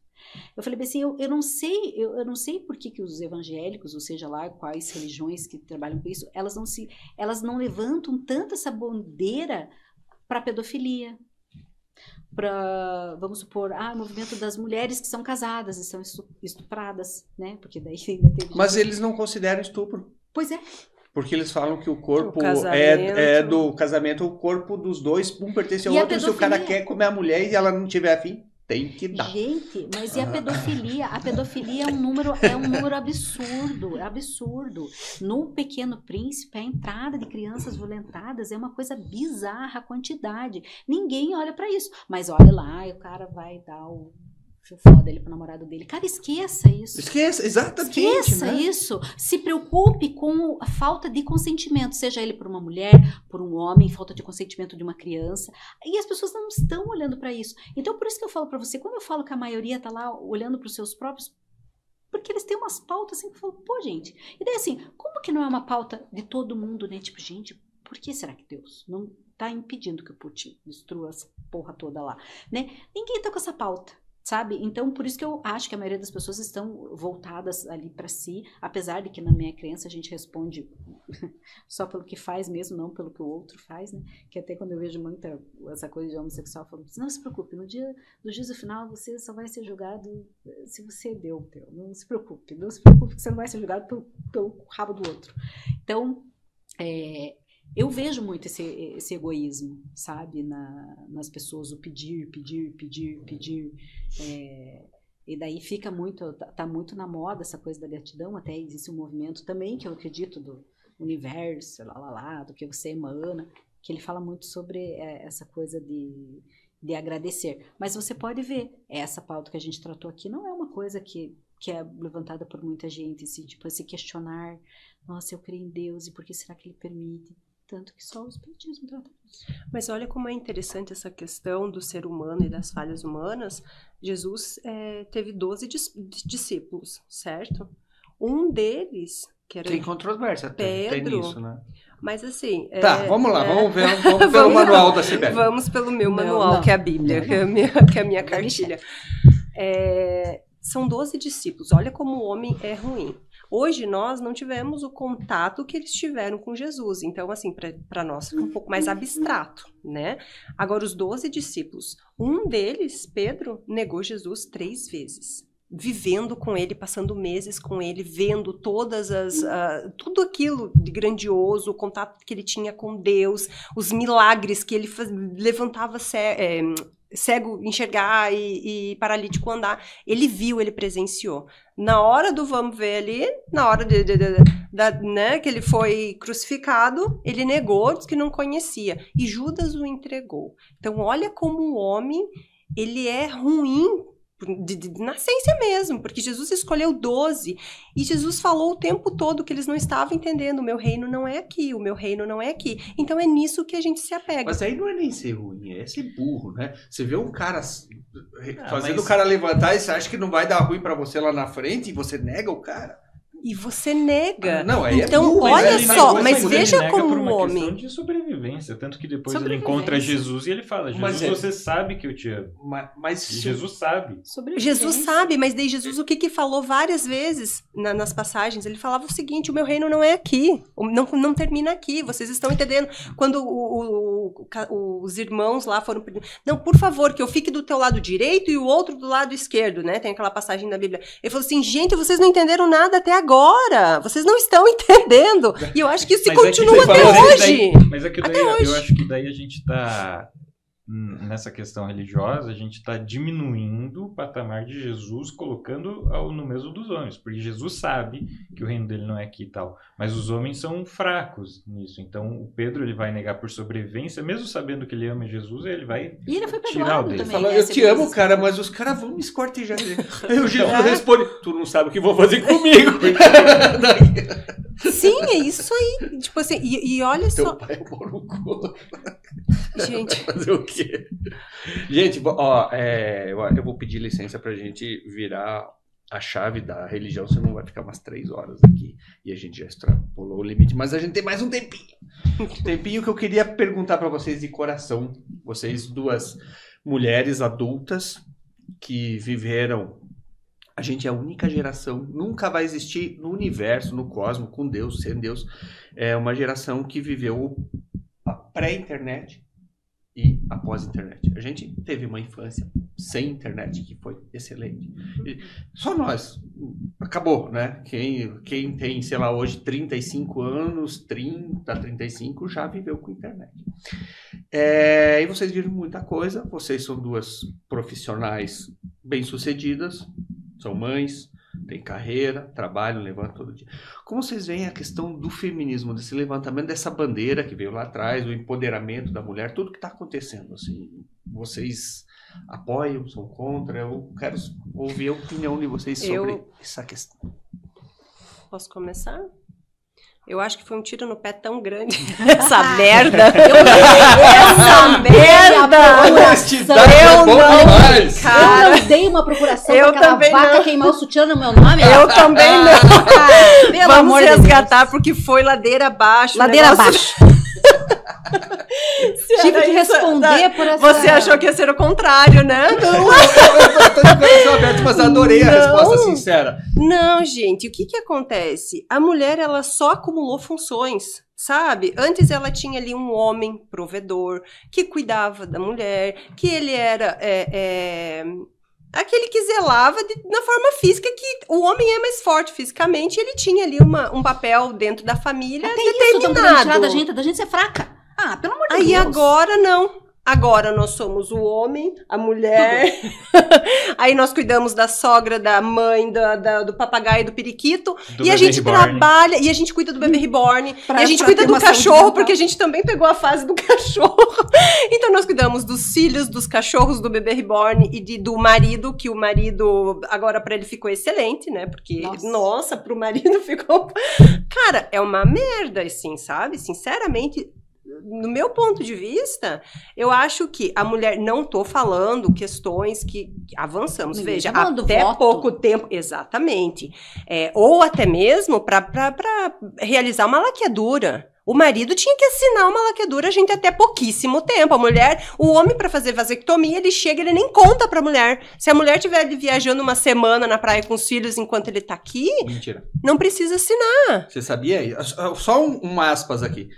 Eu falei assim, eu não sei por que os evangélicos, ou seja lá, quais religiões que trabalham com isso, elas não levantam tanto essa bandeira para pedofilia, para, vamos supor, o movimento das mulheres que são casadas e são estupradas, né? Porque daí ainda teve... Mas eles não consideram estupro. Pois é. Porque eles falam que o corpo casamento... é do casamento, o corpo dos dois, um pertence ao E a outro, se o cara pedofilia? quer comer a mulher e ela não tiver afim. tem que dar. Gente, mas e a pedofilia? A pedofilia é um número absurdo. No Pequeno Príncipe, a entrada de crianças violentadas é uma coisa bizarra, a quantidade. Ninguém olha pra isso. Mas olha lá, o cara vai dar o fio dele pro namorado dele. Cara, esqueça isso. Esqueça, exatamente. Esqueça né? isso. Se preocupe com a falta de consentimento, seja ele por uma mulher, por um homem, falta de consentimento de uma criança. E as pessoas não estão olhando para isso. Então, por isso que eu falo para você, quando eu falo que a maioria tá lá olhando para os seus próprios, porque eles têm umas pautas assim que eu falo, pô, gente. E daí assim, como que não é uma pauta de todo mundo, né? Tipo, gente, por que será que Deus não tá impedindo que o Putin destrua essa porra toda lá, né? Ninguém tá com essa pauta. Sabe? Então, por isso que eu acho que a maioria das pessoas estão voltadas ali para si, apesar de que na minha crença a gente responde só pelo que faz mesmo, não pelo que o outro faz, né? Que até quando eu vejo muita essa coisa de homossexual, eu falo, não se preocupe, no dia do juízo final você só vai ser julgado se você deu o teu. Não se preocupe que você não vai ser julgado pelo rabo do outro. Então, eu vejo muito esse egoísmo, sabe, nas pessoas, o pedir. E daí fica muito, tá muito na moda essa coisa da gratidão, até existe um movimento também que eu acredito do universo, do que você emana, que ele fala muito sobre essa coisa de agradecer. Mas você pode ver, essa pauta que a gente tratou aqui não é uma coisa que é levantada por muita gente, tipo, se questionar, nossa, eu creio em Deus, e por que será que ele permite? Tanto que só o espiritismo trata isso. Mas olha como é interessante essa questão do ser humano e das falhas humanas. Jesus teve 12 discípulos, certo? Um deles, que era Tem controvérsia, tem Pedro, nisso, né? mas assim... Tá, vamos lá, vamos pelo manual da Cibele. Vamos pelo meu manual, que é a Bíblia, que é a minha cartilha. São 12 discípulos, olha como o homem é ruim. Hoje nós não tivemos o contato que eles tiveram com Jesus, então assim, para nós fica um pouco mais abstrato, né? Agora os 12 discípulos, um deles, Pedro, negou Jesus 3 vezes, vivendo com ele, passando meses com ele, vendo tudo aquilo de grandioso, o contato que ele tinha com Deus, os milagres que ele levantava cego enxergar e paralítico andar. Ele viu, ele presenciou. Na hora do vamos ver ali, na hora né, que ele foi crucificado, ele negou, disse que não conhecia. E Judas o entregou. Então, olha como o homem, ele é ruim de nascença mesmo, porque Jesus escolheu 12 e Jesus falou o tempo todo que eles não estavam entendendo, o meu reino não é aqui, o meu reino não é aqui. Então é nisso que a gente se apega. Mas aí não é nem ser ruim, é ser burro, né? Você vê um cara fazendo o cara levantar e você acha que não vai dar ruim pra você lá na frente e você nega o cara. E você nega. Não, aí então, burro, olha só, mas ele veja nega como por uma o homem... questão de sobrevivência, tanto que depois ele encontra Jesus e ele fala, Jesus, você sabe que eu te amo. Mas Jesus sabe. Jesus sabe, mas daí Jesus o que falou várias vezes nas passagens? Ele falava o seguinte, o meu reino não é aqui, não termina aqui, vocês estão entendendo? Quando os irmãos lá foram pedindo, não, por favor, que eu fique do teu lado direito e o outro do lado esquerdo, né? Tem aquela passagem da Bíblia. Ele falou assim, gente, vocês não entenderam nada até agora. Vocês não estão entendendo. E eu acho que isso continua até hoje. Mas é que daí, eu acho que daí a gente está, nessa questão religiosa, a gente está diminuindo o patamar de Jesus, colocando no mesmo dos homens. Porque Jesus sabe que o reino dele não é aqui e tal. Mas os homens são fracos nisso. Então, o Pedro ele vai negar por sobrevivência, mesmo sabendo que ele ama Jesus, ele vai e ele foi tirar o dele. também. Fala, eu te amo, cara, mas os caras vão me escortejar. Aí o Jesus responde, tu não sabe o que vão fazer comigo. Sim, é isso aí. Tipo assim, e olha Teu só... pai é pau no cu. Gente... Fazer o quê? Gente, ó, eu vou pedir licença pra gente virar a chave da religião, senão vai ficar umas 3 horas aqui. E a gente já extrapolou o limite, mas a gente tem mais um tempinho. Tempinho que eu queria perguntar pra vocês de coração. Vocês 2 mulheres adultas que viveram... A gente é a única geração, nunca vai existir no universo, no cosmos, com Deus, sem Deus. É uma geração que viveu a pré-internet e a pós-internet. A gente teve uma infância sem internet, que foi excelente. Só nós. Acabou, né? Quem tem, sei lá, hoje 35 anos, 30, 35, já viveu com internet. E vocês viram muita coisa. Vocês são duas profissionais bem-sucedidas, são mães, têm carreira, trabalham, levantam todo dia. Como vocês veem a questão do feminismo, desse levantamento dessa bandeira que veio lá atrás, o empoderamento da mulher, tudo que está acontecendo, assim, vocês apoiam, são contra? Eu quero ouvir a opinião de vocês sobre essa questão. Posso começar? Eu acho que foi um tiro no pé tão grande. Essa merda. Essa merda. Eu não, cara. Eu não dei uma procuração pra aquela vaca não. queimar o sutiã no meu nome. Eu também não. Cara, pelo Vamos amor de resgatar, Deus. Porque foi ladeira abaixo. Ladeira abaixo. Tive que responder por essa... Você achou que ia ser o contrário, né? Não, eu tô de coração aberto, mas adorei a resposta sincera. Não, gente, o que acontece? A mulher, ela só acumulou funções, sabe? Antes ela tinha ali um homem provedor, que cuidava da mulher, que ele era... aquele que zelava na forma física, que o homem é mais forte fisicamente, e ele tinha ali um papel dentro da família determinado. Isso, da gente ser fraca. Ah, pelo amor de Deus. Aí agora não. Agora nós somos o homem, a mulher, aí nós cuidamos da sogra, da mãe, do papagaio, do periquito, e a gente trabalha, e a gente cuida do bebê reborn, e a gente cuida do cachorro, porque a gente também pegou a fase do cachorro. Então nós cuidamos dos filhos, dos cachorros, do bebê reborn e do marido, que o marido, agora pra ele ficou excelente, né, porque, nossa pro marido ficou... Cara, é uma merda, assim, sabe? Sinceramente... No meu ponto de vista, eu acho que a mulher, não tô falando questões que avançamos, veja, até pouco tempo, exatamente, ou até mesmo para realizar uma laqueadura. O marido tinha que assinar uma laqueadura, gente, até pouquíssimo tempo. A mulher, o homem, para fazer vasectomia, ele chega, ele nem conta pra mulher. Se a mulher estiver viajando uma semana na praia com os filhos enquanto ele tá aqui, mentira, não precisa assinar. Você sabia? Só aspas aqui.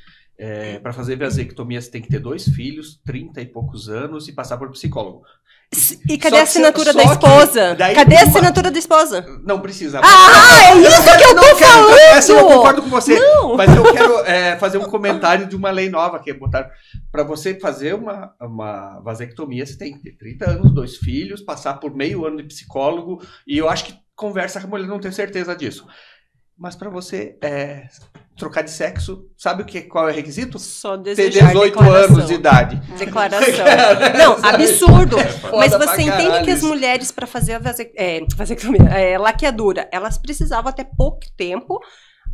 Para fazer vasectomia você tem que ter 2 filhos, 30 e poucos anos e passar por psicólogo. E cadê a assinatura da esposa? Cadê a assinatura da esposa? Não precisa. É isso que eu tô falando! Essa eu concordo com você. Não. Mas eu quero fazer um comentário de uma lei nova que botaram. Para você fazer uma vasectomia, você tem que ter 30 anos, 2 filhos, passar por meio ano de psicólogo. E eu acho que conversa com a mulher, não tenho certeza disso. Mas para você trocar de sexo, sabe qual é o requisito? Só ter 18 anos de idade. Declaração. Não, absurdo. Mas você entende que as mulheres, para fazer a vasectomia, laqueadura, elas precisavam até pouco tempo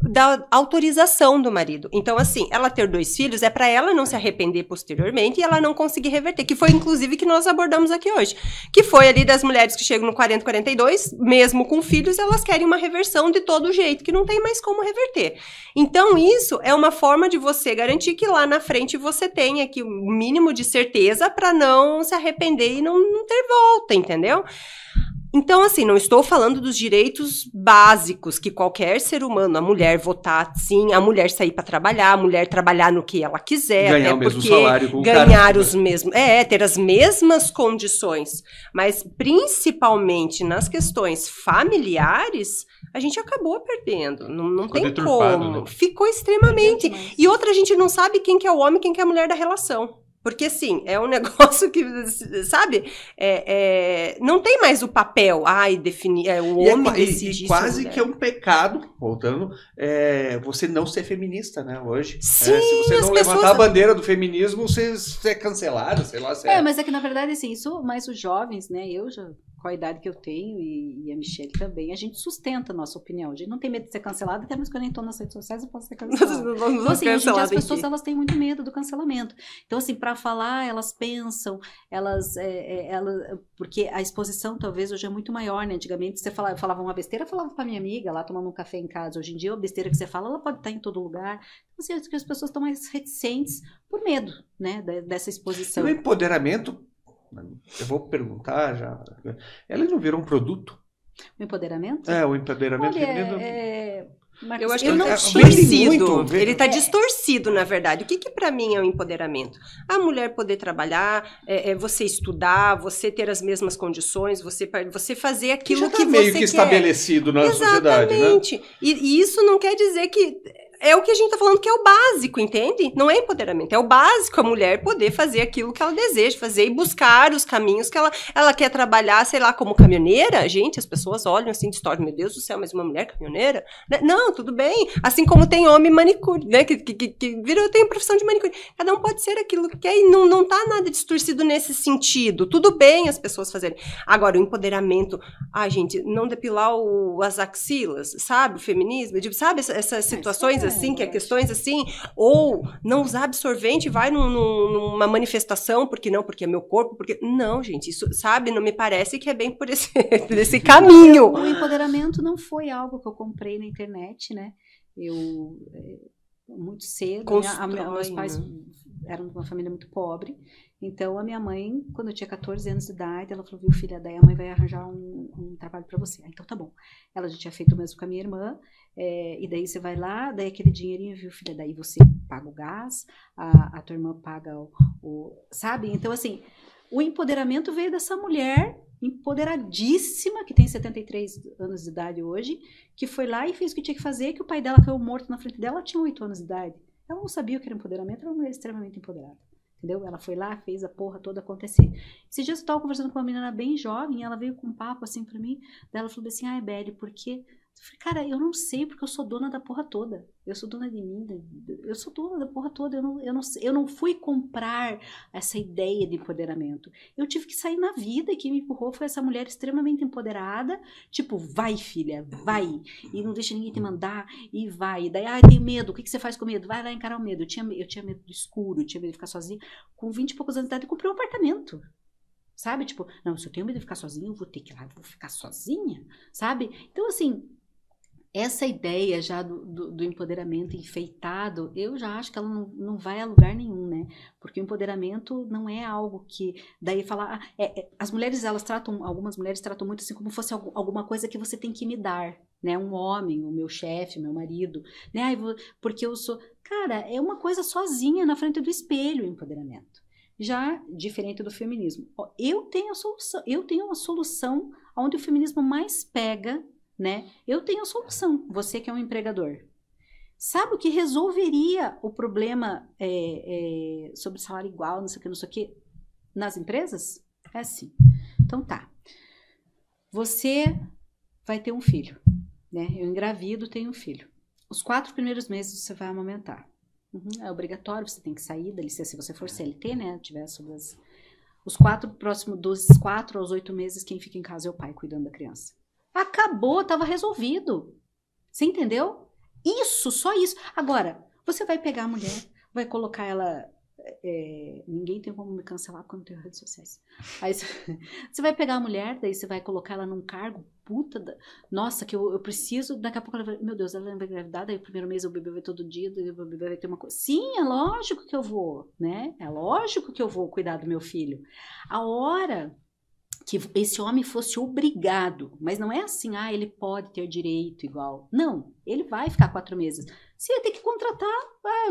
da autorização do marido. Então, assim, ela ter 2 filhos é para ela não se arrepender posteriormente e ela não conseguir reverter, que foi, inclusive, que nós abordamos aqui hoje. Que foi ali das mulheres que chegam no 40, 42, mesmo com filhos, elas querem uma reversão de todo jeito, que não tem mais como reverter. Então, isso é uma forma de você garantir que lá na frente você tenha aqui o mínimo de certeza para não se arrepender e não ter volta, entendeu? Então, assim, não estou falando dos direitos básicos que qualquer ser humano, a mulher votar, sim, a mulher sair para trabalhar, a mulher trabalhar no que ela quiser, ganhar até o mesmo porque salário com ganhar os mesmos, ter as mesmas condições, mas principalmente nas questões familiares, a gente acabou perdendo, não tem como, né? Ficou extremamente, e outra, a gente não sabe quem que é o homem, quem que é a mulher da relação. Porque, assim, é um negócio que, sabe, não tem mais o papel, definir, o homem decide. E quase que é um pecado, voltando, você não ser feminista, né, hoje. Sim, se você não levantar a bandeira do feminismo, você é cancelado, sei lá. Mas é que, na verdade, assim, isso, mais os jovens, né, eu já, com a idade que eu tenho, e a Michelle também, a gente sustenta a nossa opinião. A gente não tem medo de ser cancelada, até mesmo que eu nem estou nas redes sociais, eu posso ser cancelada. Então, assim, hoje em dia as pessoas, elas têm muito medo do cancelamento. Então, assim, para falar, elas pensam, elas porque a exposição talvez hoje é muito maior, né? Antigamente eu falava uma besteira, eu falava pra minha amiga lá tomando um café em casa. Hoje em dia a besteira que você fala, ela pode estar em todo lugar. Então, assim, acho que as pessoas estão mais reticentes por medo, né? Dessa exposição. E o empoderamento, eu vou perguntar já, elas não viram um produto? O empoderamento? O empoderamento feminino. Marcos, Eu acho que eu ele não tá tinha... distorcido. Ele tá distorcido, na verdade. O que para mim é o empoderamento? A mulher poder trabalhar, você estudar, você ter as mesmas condições, você fazer Que aquilo já tá que meio você que quer. estabelecido na sociedade, né? Exatamente. E isso não quer dizer que... É o que a gente tá falando que é o básico, entende? Não é empoderamento, é o básico a mulher poder fazer aquilo que ela deseja fazer e buscar os caminhos que ela quer trabalhar, sei lá, como caminhoneira. Gente, as pessoas olham assim, distorcem, meu Deus do céu, mas uma mulher caminhoneira? Não, tudo bem. Assim como tem homem manicure, né, que virou, tem profissão de manicure. Cada um pode ser aquilo que quer e não tá nada distorcido nesse sentido. Tudo bem as pessoas fazerem. Agora, o empoderamento, gente, não depilar as axilas, sabe? O feminismo, sabe? Essas situações assim, que é questões assim, ou não usar absorvente, vai numa manifestação, porque é meu corpo, porque... Não, gente, isso, sabe, não me parece que é bem por esse caminho. O empoderamento não foi algo que eu comprei na internet, né? Eu, muito cedo, meus pais eram de uma família muito pobre, então a minha mãe, quando eu tinha 14 anos de idade, ela falou, viu, filha, daí a mãe vai arranjar um trabalho para você. Então tá bom. Ela já tinha feito o mesmo com a minha irmã, e daí você vai lá, daí aquele dinheirinho, viu, filha, daí você paga o gás, a tua irmã paga sabe? Então, assim, o empoderamento veio dessa mulher empoderadíssima, que tem 73 anos de idade hoje, que foi lá e fez o que tinha que fazer, que o pai dela caiu morto na frente dela, ela tinha 8 anos de idade. Ela não sabia o que era empoderamento, era uma mulher extremamente empoderada. Entendeu? Ela foi lá, fez a porra toda acontecer. Esses dias eu estava conversando com uma menina bem jovem, ela veio com um papo assim pra mim, daí ela falou assim, Beli, por quê? Eu falei, cara, eu não sei, porque eu sou dona da porra toda. Eu sou dona de mim, eu sou dona da porra toda. Eu não fui comprar essa ideia de empoderamento. Eu tive que sair na vida e quem me empurrou foi essa mulher extremamente empoderada. Tipo, vai, filha, vai. E não deixa ninguém te mandar, e vai. E daí, tenho medo. O que você faz com medo? Vai lá encarar o medo. Eu tinha medo do escuro, eu tinha medo de ficar sozinha. Com 20 e poucos anos de idade, eu comprei um apartamento. Sabe? Tipo, não, se eu tenho medo de ficar sozinha, eu vou ter que ir lá, vou ficar sozinha. Sabe? Então, assim... Essa ideia já do empoderamento enfeitado, eu já acho que ela não vai a lugar nenhum, né? Porque o empoderamento não é algo que... Daí falar... as mulheres, algumas mulheres tratam muito assim como fosse alguma coisa que você tem que me dar, né? Um homem, o meu chefe, o meu marido, né? Porque eu sou... Cara, é uma coisa sozinha na frente do espelho o empoderamento. Já diferente do feminismo. Eu tenho uma solução onde o feminismo mais pega... Né? Eu tenho a solução, você que é um empregador. Sabe o que resolveria o problema sobre salário igual, não sei o que, nas empresas? É assim. Então tá. Você vai ter um filho, né? Eu engravido, tenho um filho. Os 4 primeiros meses você vai amamentar. É obrigatório, você tem que sair da licença, se você for CLT, né? Tiver sobre os 4 próximos, dos 4 aos 8 meses, quem fica em casa é o pai cuidando da criança. Acabou, estava resolvido. Você entendeu? Isso, só isso. Agora, você vai pegar a mulher, vai colocar ela... ninguém tem como me cancelar porque eu não tenho redes sociais. Aí você vai pegar a mulher, daí você vai colocar ela num cargo, nossa, que eu preciso, daqui a pouco ela vai, meu Deus, ela vai engravidar, daí o primeiro mês o bebê vai todo dia, daí o bebê vai ter uma coisa. Sim, é lógico que eu vou, né? É lógico que eu vou cuidar do meu filho. A hora... que esse homem fosse obrigado, mas não é assim, ele pode ter direito igual. Não, ele vai ficar 4 meses. Você ia ter que contratar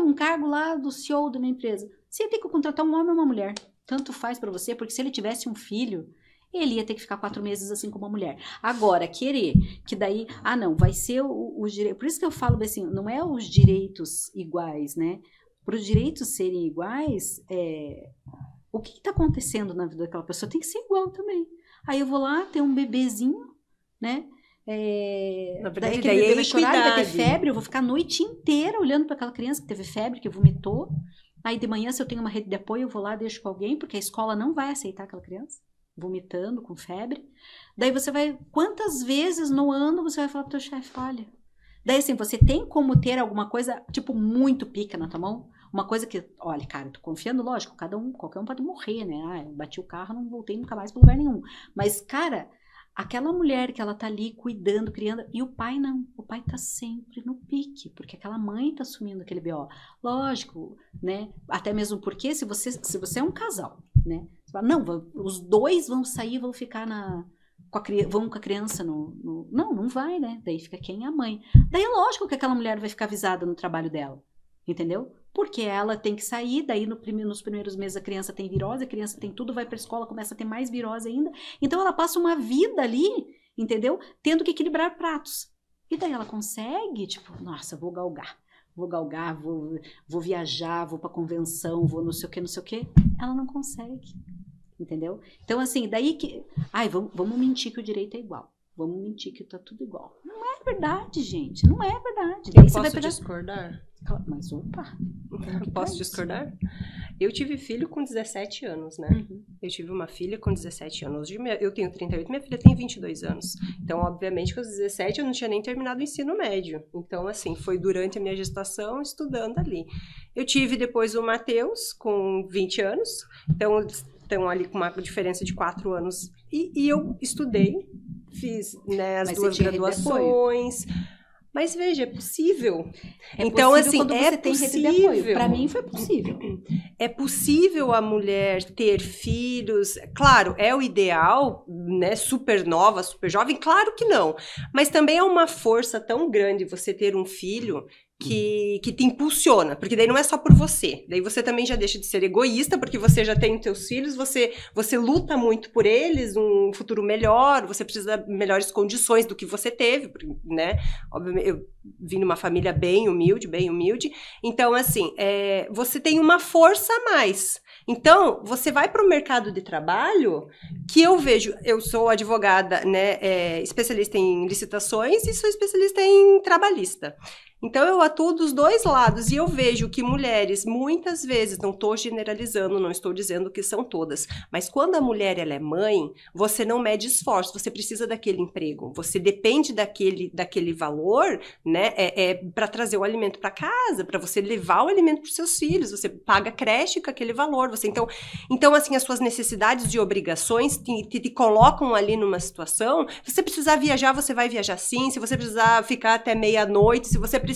um cargo lá do CEO de uma empresa. Você ia ter que contratar um homem ou uma mulher. Tanto faz para você, porque se ele tivesse um filho, ele ia ter que ficar 4 meses assim como a mulher. Agora, querer que daí, não, vai ser os direitos. Por isso que eu falo assim, não é os direitos iguais, né? Para os direitos serem iguais, o que está acontecendo na vida daquela pessoa tem que ser igual também. Aí eu vou lá, ter um bebezinho, né? Na verdade, daí aquele bebê vai chorar, ele vai ter febre, eu vou ficar a noite inteira olhando para aquela criança que teve febre, que vomitou. Aí de manhã, se eu tenho uma rede de apoio, eu vou lá, deixo com alguém, porque a escola não vai aceitar aquela criança vomitando, com febre. Daí você vai, quantas vezes no ano você vai falar pro teu chefe, olha... Daí assim, você tem como ter alguma coisa, tipo, muito pica na tua mão? Uma coisa que, olha, cara, eu tô confiando, lógico, qualquer um pode morrer, né? Eu bati o carro, não voltei nunca mais pra lugar nenhum. Mas, cara, aquela mulher que ela tá ali cuidando, criando, e o pai não. O pai tá sempre no pique, porque aquela mãe tá assumindo aquele BO. Lógico, né? Até mesmo porque se você é um casal, né? Você fala, não, os dois vão sair, vão ficar vão com a criança Não vai, né? Daí fica quem? A mãe. Daí é lógico que aquela mulher vai ficar avisada no trabalho dela, entendeu? Porque ela tem que sair, daí nos primeiros meses a criança tem virose, a criança tem tudo, vai pra escola, começa a ter mais virose ainda. Então ela passa uma vida ali, entendeu? Tendo que equilibrar pratos. E daí ela consegue, tipo, nossa, vou galgar, vou viajar, vou pra convenção, vou não sei o quê. Ela não consegue, entendeu? Então, assim, daí que... Ai, vamos mentir que o direito é igual. Vamos mentir que tá tudo igual. Não é verdade, gente. Não é verdade. Daí Eu posso discordar? Mas, opa... Posso discordar? Eu tive filho com 17 anos, né? Uhum. Eu tive uma filha com 17 anos. Hoje eu tenho 38, minha filha tem 22 anos. Então, obviamente, com os 17 eu não tinha nem terminado o ensino médio. Então, assim, foi durante a minha gestação estudando ali. Eu tive depois o Matheus com 20 anos. Então, estão ali com uma diferença de 4 anos. E eu estudei, fiz, né, as 2 graduações. Mas veja, é possível. Então, possível assim, quando você tem rede de apoio. Para mim foi possível. É possível a mulher ter filhos. Claro, é o ideal, né? Super nova, super jovem. Claro que não. Mas também é uma força tão grande você ter um filho que te impulsiona, porque daí não é só por você, daí você também já deixa de ser egoísta, porque você já tem os teus filhos, você luta muito por eles, um futuro melhor, você precisa de melhores condições do que você teve, né? Obviamente, eu vim numa família bem humilde, então, assim, você tem uma força a mais. Então, você vai para o mercado de trabalho, que eu vejo, eu sou advogada, né, especialista em licitações e sou especialista em trabalhista. Então, eu atuo dos dois lados e eu vejo que mulheres, muitas vezes, não estou generalizando, não estou dizendo que são todas, mas quando a mulher ela é mãe, você não mede esforço, você precisa daquele emprego, você depende daquele valor, né, para trazer o alimento para casa, para você levar o alimento para os seus filhos, você paga creche com aquele valor, então, assim, as suas necessidades e obrigações te colocam ali numa situação, se você precisar viajar, você vai viajar sim, se você precisar ficar até meia-noite, se você precisar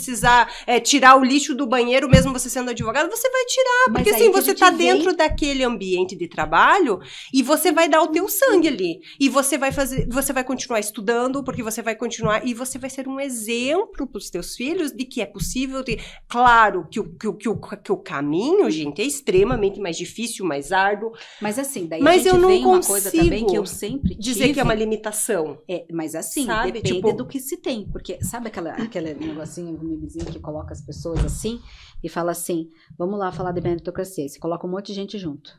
tirar o lixo do banheiro, mesmo você sendo advogado, você vai tirar, porque assim, você tá dentro daquele ambiente de trabalho e você vai dar o teu sangue ali, e você vai continuar estudando, porque você vai continuar, e você vai ser um exemplo para os teus filhos de que é possível ter, claro que o caminho, gente, é extremamente mais difícil, mais árduo. Mas assim, daí mas a gente eu não vem uma coisa também que eu consigo sempre tive, dizer que é uma limitação. Mas assim, sabe? depende Tipo, do que se tem, porque sabe aquele negocinho, meu vizinho que coloca as pessoas assim e fala assim, vamos lá falar de meritocracia, e você coloca um monte de gente junto.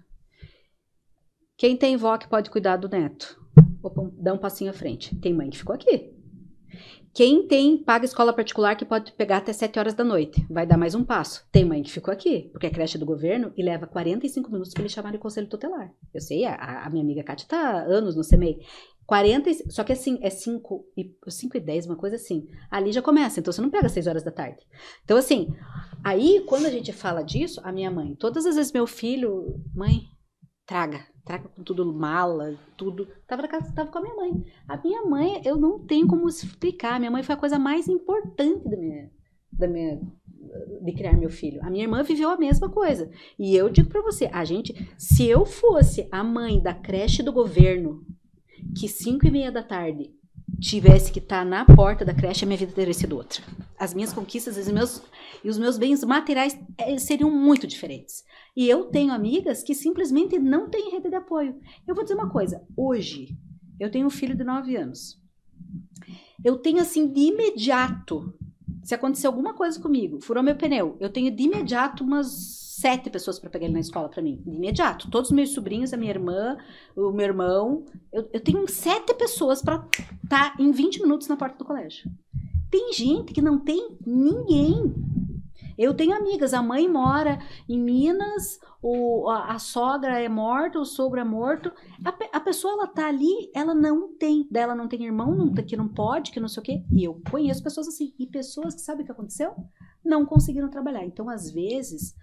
Quem tem vó que pode cuidar do neto? Opa, dá um passinho à frente. Tem mãe que ficou aqui. Quem paga escola particular que pode pegar até 7 horas da noite, vai dar mais um passo. Tem mãe que ficou aqui, porque é creche do governo e leva 45 minutos para eles chamarem o conselho tutelar. Eu sei, a minha amiga Kátia tá há anos no CMEI. Só que assim, é 5h10, uma coisa assim. Ali já começa, então você não pega 6 horas da tarde. Então assim, aí quando a gente fala disso, a minha mãe, todas as vezes meu filho, mãe, traga com tudo, mala, tudo. Tava com a minha mãe. A minha mãe, eu não tenho como explicar. A minha mãe foi a coisa mais importante de criar meu filho. A minha irmã viveu a mesma coisa. E eu digo pra você, se eu fosse a mãe da creche do governo, que 5h30 da tarde tivesse que estar na porta da creche, a minha vida teria sido outra. As minhas conquistas e os meus bens materiais seriam muito diferentes. E eu tenho amigas que simplesmente não têm rede de apoio. Eu vou dizer uma coisa. Hoje, eu tenho um filho de 9 anos. Eu tenho, assim, de imediato, se acontecer alguma coisa comigo, furou meu pneu, eu tenho de imediato umas 7 pessoas para pegar ele na escola para mim. De imediato. Todos os meus sobrinhos, a minha irmã, o meu irmão. Eu tenho 7 pessoas para estar em 20 minutos na porta do colégio. Tem gente que não tem ninguém. Eu tenho amigas, a mãe mora em Minas, a sogra é morta, o sogro é morto. A pessoa, ela tá ali, ela não tem irmão, que não pode, que não sei o quê. E eu conheço pessoas assim. E pessoas que, sabe o que aconteceu? Não conseguiram trabalhar. Então, às vezes,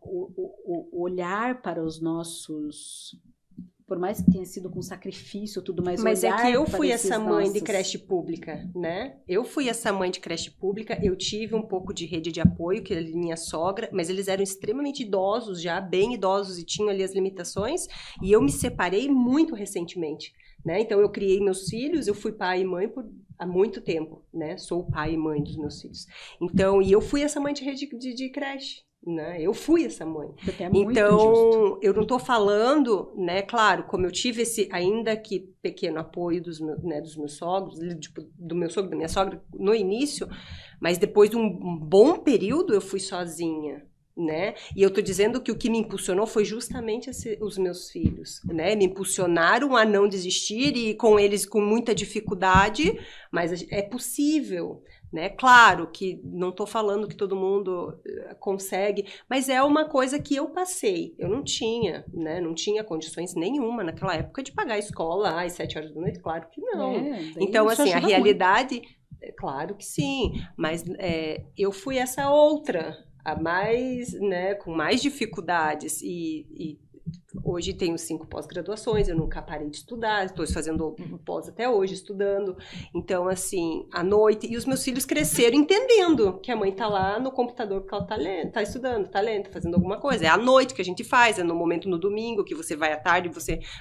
o olhar para os nossos por mais que tenha sido com sacrifício, tudo mais. Mas é que eu fui essa mãe de nossos... creche pública, né? Eu fui essa mãe de creche pública, eu tive um pouco de rede de apoio, que era minha sogra, mas eles eram extremamente idosos já, bem idosos, e tinham ali as limitações, e eu me separei muito recentemente, né? Então eu criei meus filhos, eu fui pai e mãe há muito tempo, né? Sou pai e mãe dos meus filhos. Então, e eu fui essa mãe de rede de creche. Né? Eu fui essa mãe. Então, eu não estou falando, né? Claro, como eu tive esse, ainda que pequeno apoio dos meus sogros, tipo, do meu sogro, da minha sogra no início, mas depois de um bom período eu fui sozinha. Né? E eu estou dizendo que o que me impulsionou foi justamente os meus filhos, né? Me impulsionaram a não desistir e com eles com muita dificuldade, mas é possível. Né? Claro que não estou falando que todo mundo consegue, mas é uma coisa que eu passei. Eu não tinha, né? Não tinha condições nenhuma naquela época de pagar a escola às 7 horas da noite, claro que não. Então, assim, a realidade, claro que sim, mas eu fui essa outra, a mais, né, com mais dificuldades e hoje tenho 5 pós-graduações, eu nunca parei de estudar, estou fazendo pós até hoje, estudando. Então, assim, à noite... E os meus filhos cresceram entendendo que a mãe tá lá no computador porque ela tá lendo, tá estudando, tá lendo, tá fazendo alguma coisa. É à noite que a gente faz, é no momento no domingo, que você vai à tarde,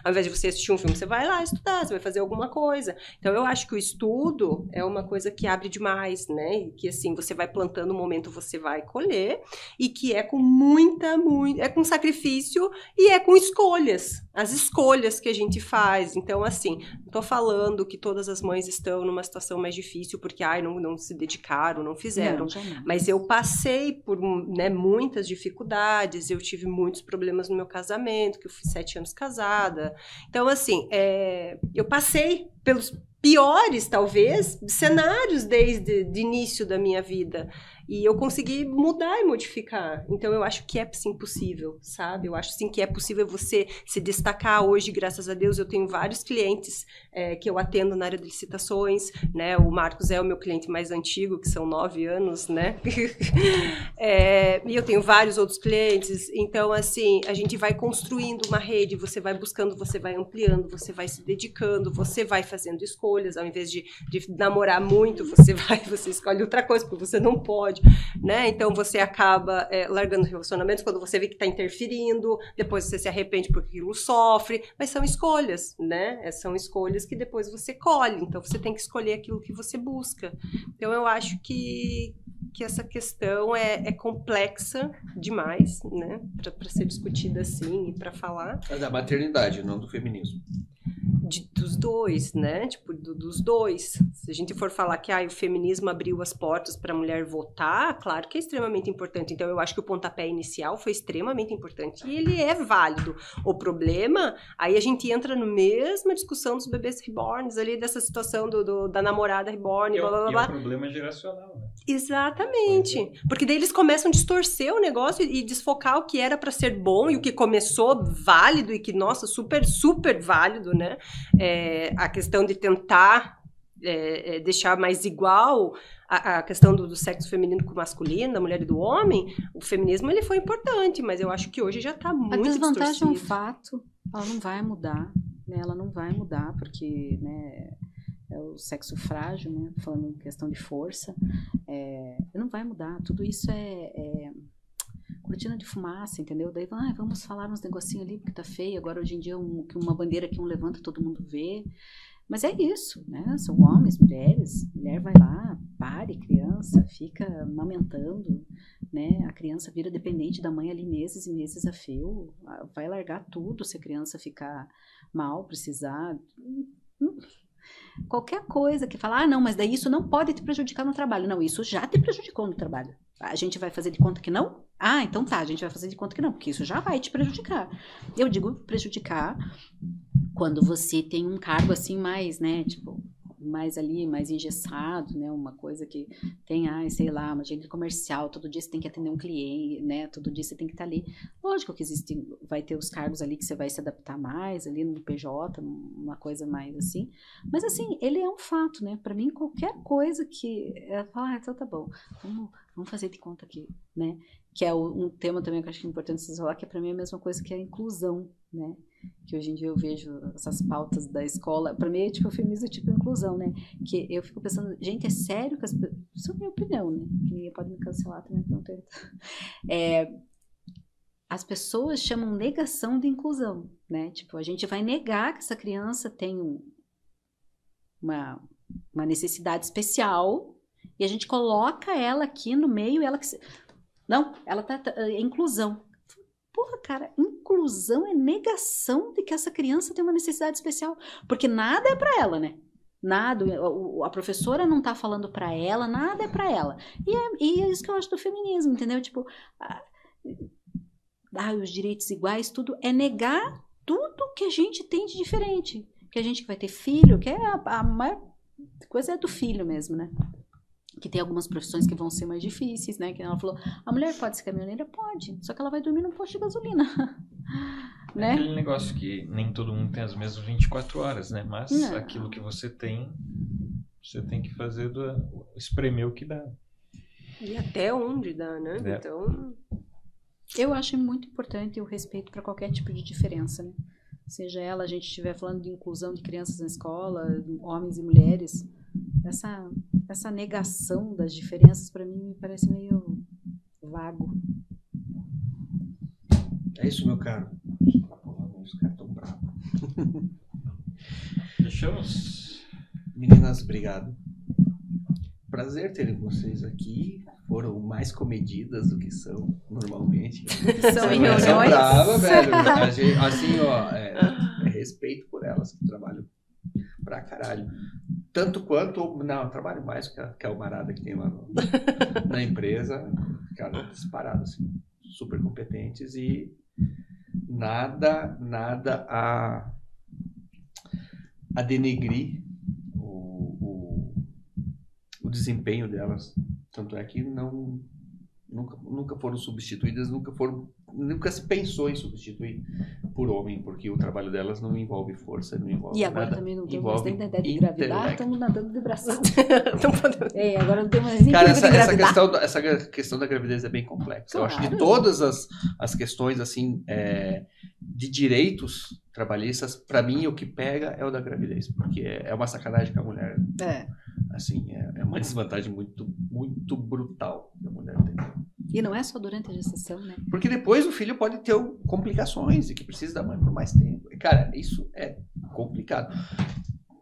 ao invés de você assistir um filme, você vai lá estudar, você vai fazer alguma coisa. Então, eu acho que o estudo é uma coisa que abre demais, né? E que, assim, você vai plantando, um momento você vai colher, e que é com é com sacrifício e é com escolhas, as escolhas que a gente faz. Então, assim, não tô falando que todas as mães estão numa situação mais difícil porque, não se dedicaram, não fizeram. Não, mas eu passei por, né, muitas dificuldades, eu tive muitos problemas no meu casamento, que eu fui 7 anos casada. Então, assim, eu passei pelos piores, talvez, cenários desde o início da minha vida. E eu consegui mudar e modificar. Então, eu acho que é, sim, possível, sabe? Eu acho, sim, que é possível você se destacar. Hoje, graças a Deus, eu tenho vários clientes que eu atendo na área de licitações, né? O Marcos é o meu cliente mais antigo, que são 9 anos, né? E eu tenho vários outros clientes. Então, assim, a gente vai construindo uma rede, você vai buscando, você vai ampliando, você vai se dedicando, você vai fazendo escolhas. Ao invés de namorar muito, você escolhe outra coisa, porque você não pode. Né? Então você acaba largando relacionamentos quando você vê que está interferindo, depois você se arrepende porque aquilo sofre, mas são escolhas, né? São escolhas que depois você colhe, então você tem que escolher aquilo que você busca. Então eu acho que essa questão é complexa demais, né? Para ser discutida assim e para falar. É da maternidade, não do feminismo. Dos dois, né? Tipo, dos dois. Se a gente for falar que o feminismo abriu as portas para a mulher votar, claro que é extremamente importante. Então, eu acho que o pontapé inicial foi extremamente importante e ele é válido. O problema, aí a gente entra na mesma discussão dos bebês reborns, ali dessa situação da namorada reborn, blá, blá, blá, blá. É um problema geracional, né? Exatamente. Porque daí eles começam a distorcer o negócio e desfocar o que era para ser bom e o que começou válido e que, nossa, super, super válido, né? A questão de tentar deixar mais igual a questão do sexo feminino com o masculino, da mulher e do homem. O feminismo ele foi importante, mas eu acho que hoje já está muito distorcido. A desvantagem é um fato, ela não vai mudar, né? Ela não vai mudar porque, né, é o sexo frágil, né? Falando em questão de força, não vai mudar. Tudo isso é cortina de fumaça, entendeu? Daí vamos falar uns negocinhos ali porque tá feio. Agora hoje em dia uma bandeira que um levanta todo mundo vê. Mas é isso, né? São homens, mulheres. Mulher vai lá, pare criança, fica amamentando, né? A criança vira dependente da mãe ali meses e meses a fio. Vai largar tudo se a criança ficar mal, precisar. Qualquer coisa que falar, não, mas daí isso não pode te prejudicar no trabalho. Não, isso já te prejudicou no trabalho. A gente vai fazer de conta que não? Então tá, a gente vai fazer de conta que não, porque isso já vai te prejudicar. Eu digo prejudicar quando você tem um cargo assim mais, né, tipo, mais ali, mais engessado, né, uma coisa que tem, sei lá, uma agenda comercial, todo dia você tem que atender um cliente, né, todo dia você tem que estar ali. Lógico que vai ter os cargos ali que você vai se adaptar mais, ali no PJ, uma coisa mais assim, mas assim, ele é um fato, né, pra mim qualquer coisa que, então tá bom, vamos fazer de conta aqui, né, que é um tema também que eu acho importante vocês falar, que é pra mim a mesma coisa que a inclusão, né, que hoje em dia eu vejo essas pautas da escola, para mim é tipo feminismo tipo inclusão, né? Que eu fico pensando, gente, é sério que isso é a minha opinião, né? Que ninguém pode me cancelar também, não tem. As pessoas chamam negação de inclusão, né? Tipo, a gente vai negar que essa criança tem uma necessidade especial e a gente coloca ela aqui no meio, ela que não, ela é inclusão. Porra, cara, inclusão é negação de que essa criança tem uma necessidade especial, porque nada é pra ela, né? Nada, a professora não tá falando pra ela, nada é pra ela. E é isso que eu acho do feminismo, entendeu? Tipo, os direitos iguais, tudo é negar tudo que a gente tem de diferente. Que a gente vai ter filho, que é a maior coisa é do filho mesmo, né? Que tem algumas profissões que vão ser mais difíceis, né? Que ela falou, a mulher pode ser caminhoneira? Pode, só que ela vai dormir num posto de gasolina, né? É aquele negócio que nem todo mundo tem as mesmas 24 horas, né? Mas aquilo que você tem que fazer, espremer o que dá. E até onde dá, né? É. Então... Eu acho muito importante o respeito para qualquer tipo de diferença, né? Seja a gente estiver falando de inclusão de crianças na escola, homens e mulheres, essa negação das diferenças para mim me parece meio vago. É isso, meu caro. Os caras tão bravos. Fechamos? Meninas, obrigado. Prazer terem vocês aqui. Foram mais comedidas do que são normalmente. São em Essa reuniões. brava, velho. Assim, ó, é respeito por elas que trabalham pra caralho. Tanto quanto, não, eu trabalho mais que a Almarada que tem lá na empresa. Cara, disparado, assim, super competentes e nada a denegrir o desempenho delas. Tanto é que nunca foram substituídas, nunca se pensou em substituir por homem, porque o trabalho delas não envolve força, não envolve E agora nada, também não temos envolve nem da ideia de engravidar, intelecto. estamos nadando de braço. Não podemos... Agora não temos mais nem Cara, tempo de engravidar. essa questão da gravidez é bem complexa. Claro. Eu acho que todas as questões assim de direitos trabalhistas, para mim o que pega é o da gravidez, porque é uma sacanagem com a mulher. Assim, é uma desvantagem muito, muito brutal que a mulher tem. E não é só durante a gestação, né? Porque depois o filho pode ter complicações e que precisa da mãe por mais tempo. Cara, isso é complicado.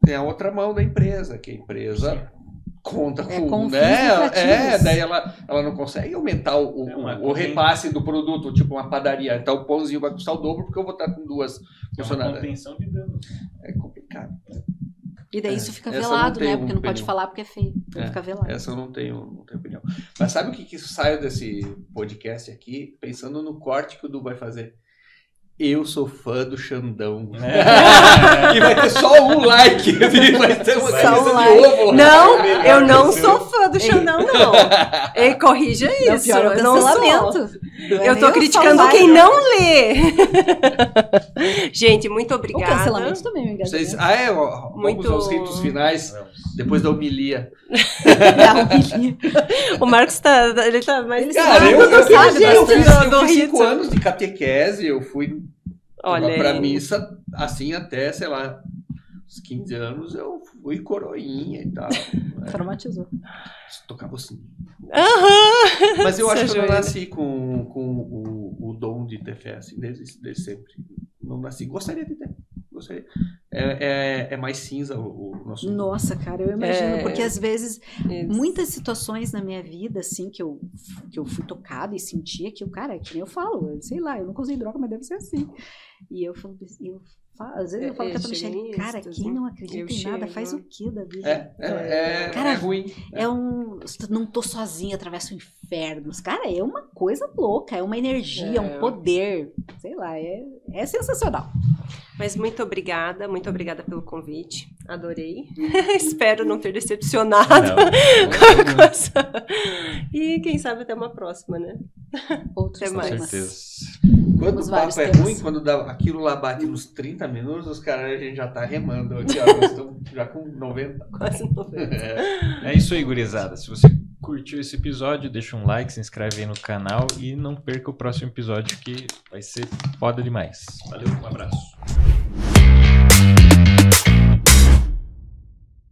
Tem a outra mão da empresa, que a empresa conta com, né? Daí ela não consegue aumentar o repasse do produto, tipo uma padaria. Então o pãozinho vai custar o dobro porque eu vou estar com duas funcionárias. É uma contenção de danos. É complicado. E daí isso fica essa velado, não né? tenho Porque não pode opinião. falar porque é feio. Então fica velado. Essa eu não tenho opinião. Mas sabe o que saiu desse podcast aqui? Pensando no corte que o Du vai fazer. Eu sou fã do Xandão. E vai ter só um like. Vai ter uma Só camisa um like. de ovo. Não, eu não sou fã do Xandão, não. Ei, corrija Não, isso. pior é o Eu não sou. cancelamento. Eu tô criticando quem não lê. Gente, muito O obrigada. cancelamento também me engana. Vocês, vamos Muito- aos ritos finais, depois da homilia. O Marcos ele tá mais... Ele Cara, sabe, eu ele sabe fiz bastante. do 5 rito. anos de catequese, eu fui Olha pra aí. missa, assim, até, sei lá, uns 15 anos, eu fui coroinha e tal. Traumatizou. Tocava assim. Aham. Mas eu acho que eu não Joelho. nasci com o dom de ter fé, assim, desde sempre. Não nasci. Gostaria de ter. Gostaria. É mais cinza o nosso... Nossa, cara, eu imagino. É. Porque às vezes, Isso. muitas situações na minha vida, assim, que eu fui tocada e sentia que o cara, que nem eu falo, sei lá, eu nunca usei droga, mas deve ser assim. E eu falo, às vezes eu falo pra chega Michelle, nisso, cara, quem assim. não acredita em nada chego. faz o que da vida? Cara, é ruim. Não tô sozinha, atravesso o inferno. Cara, é uma coisa louca, é uma energia, um poder. Sei lá, é sensacional. Mas muito obrigada pelo convite. Adorei. Espero não ter decepcionado. com essa- E quem sabe até uma próxima, né? Outros Até mais. Com temas. certeza. Quando Temos o papo vários é temas. ruim, quando aquilo lá bate nos 30 minutos, os caras, a gente já tá remando aqui, ó. Nós estamos já com 90. Quase 90. É isso aí, gurizada. Se você curtiu esse episódio, deixa um like, se inscreve aí no canal e não perca o próximo episódio que vai ser foda demais. Valeu, um abraço.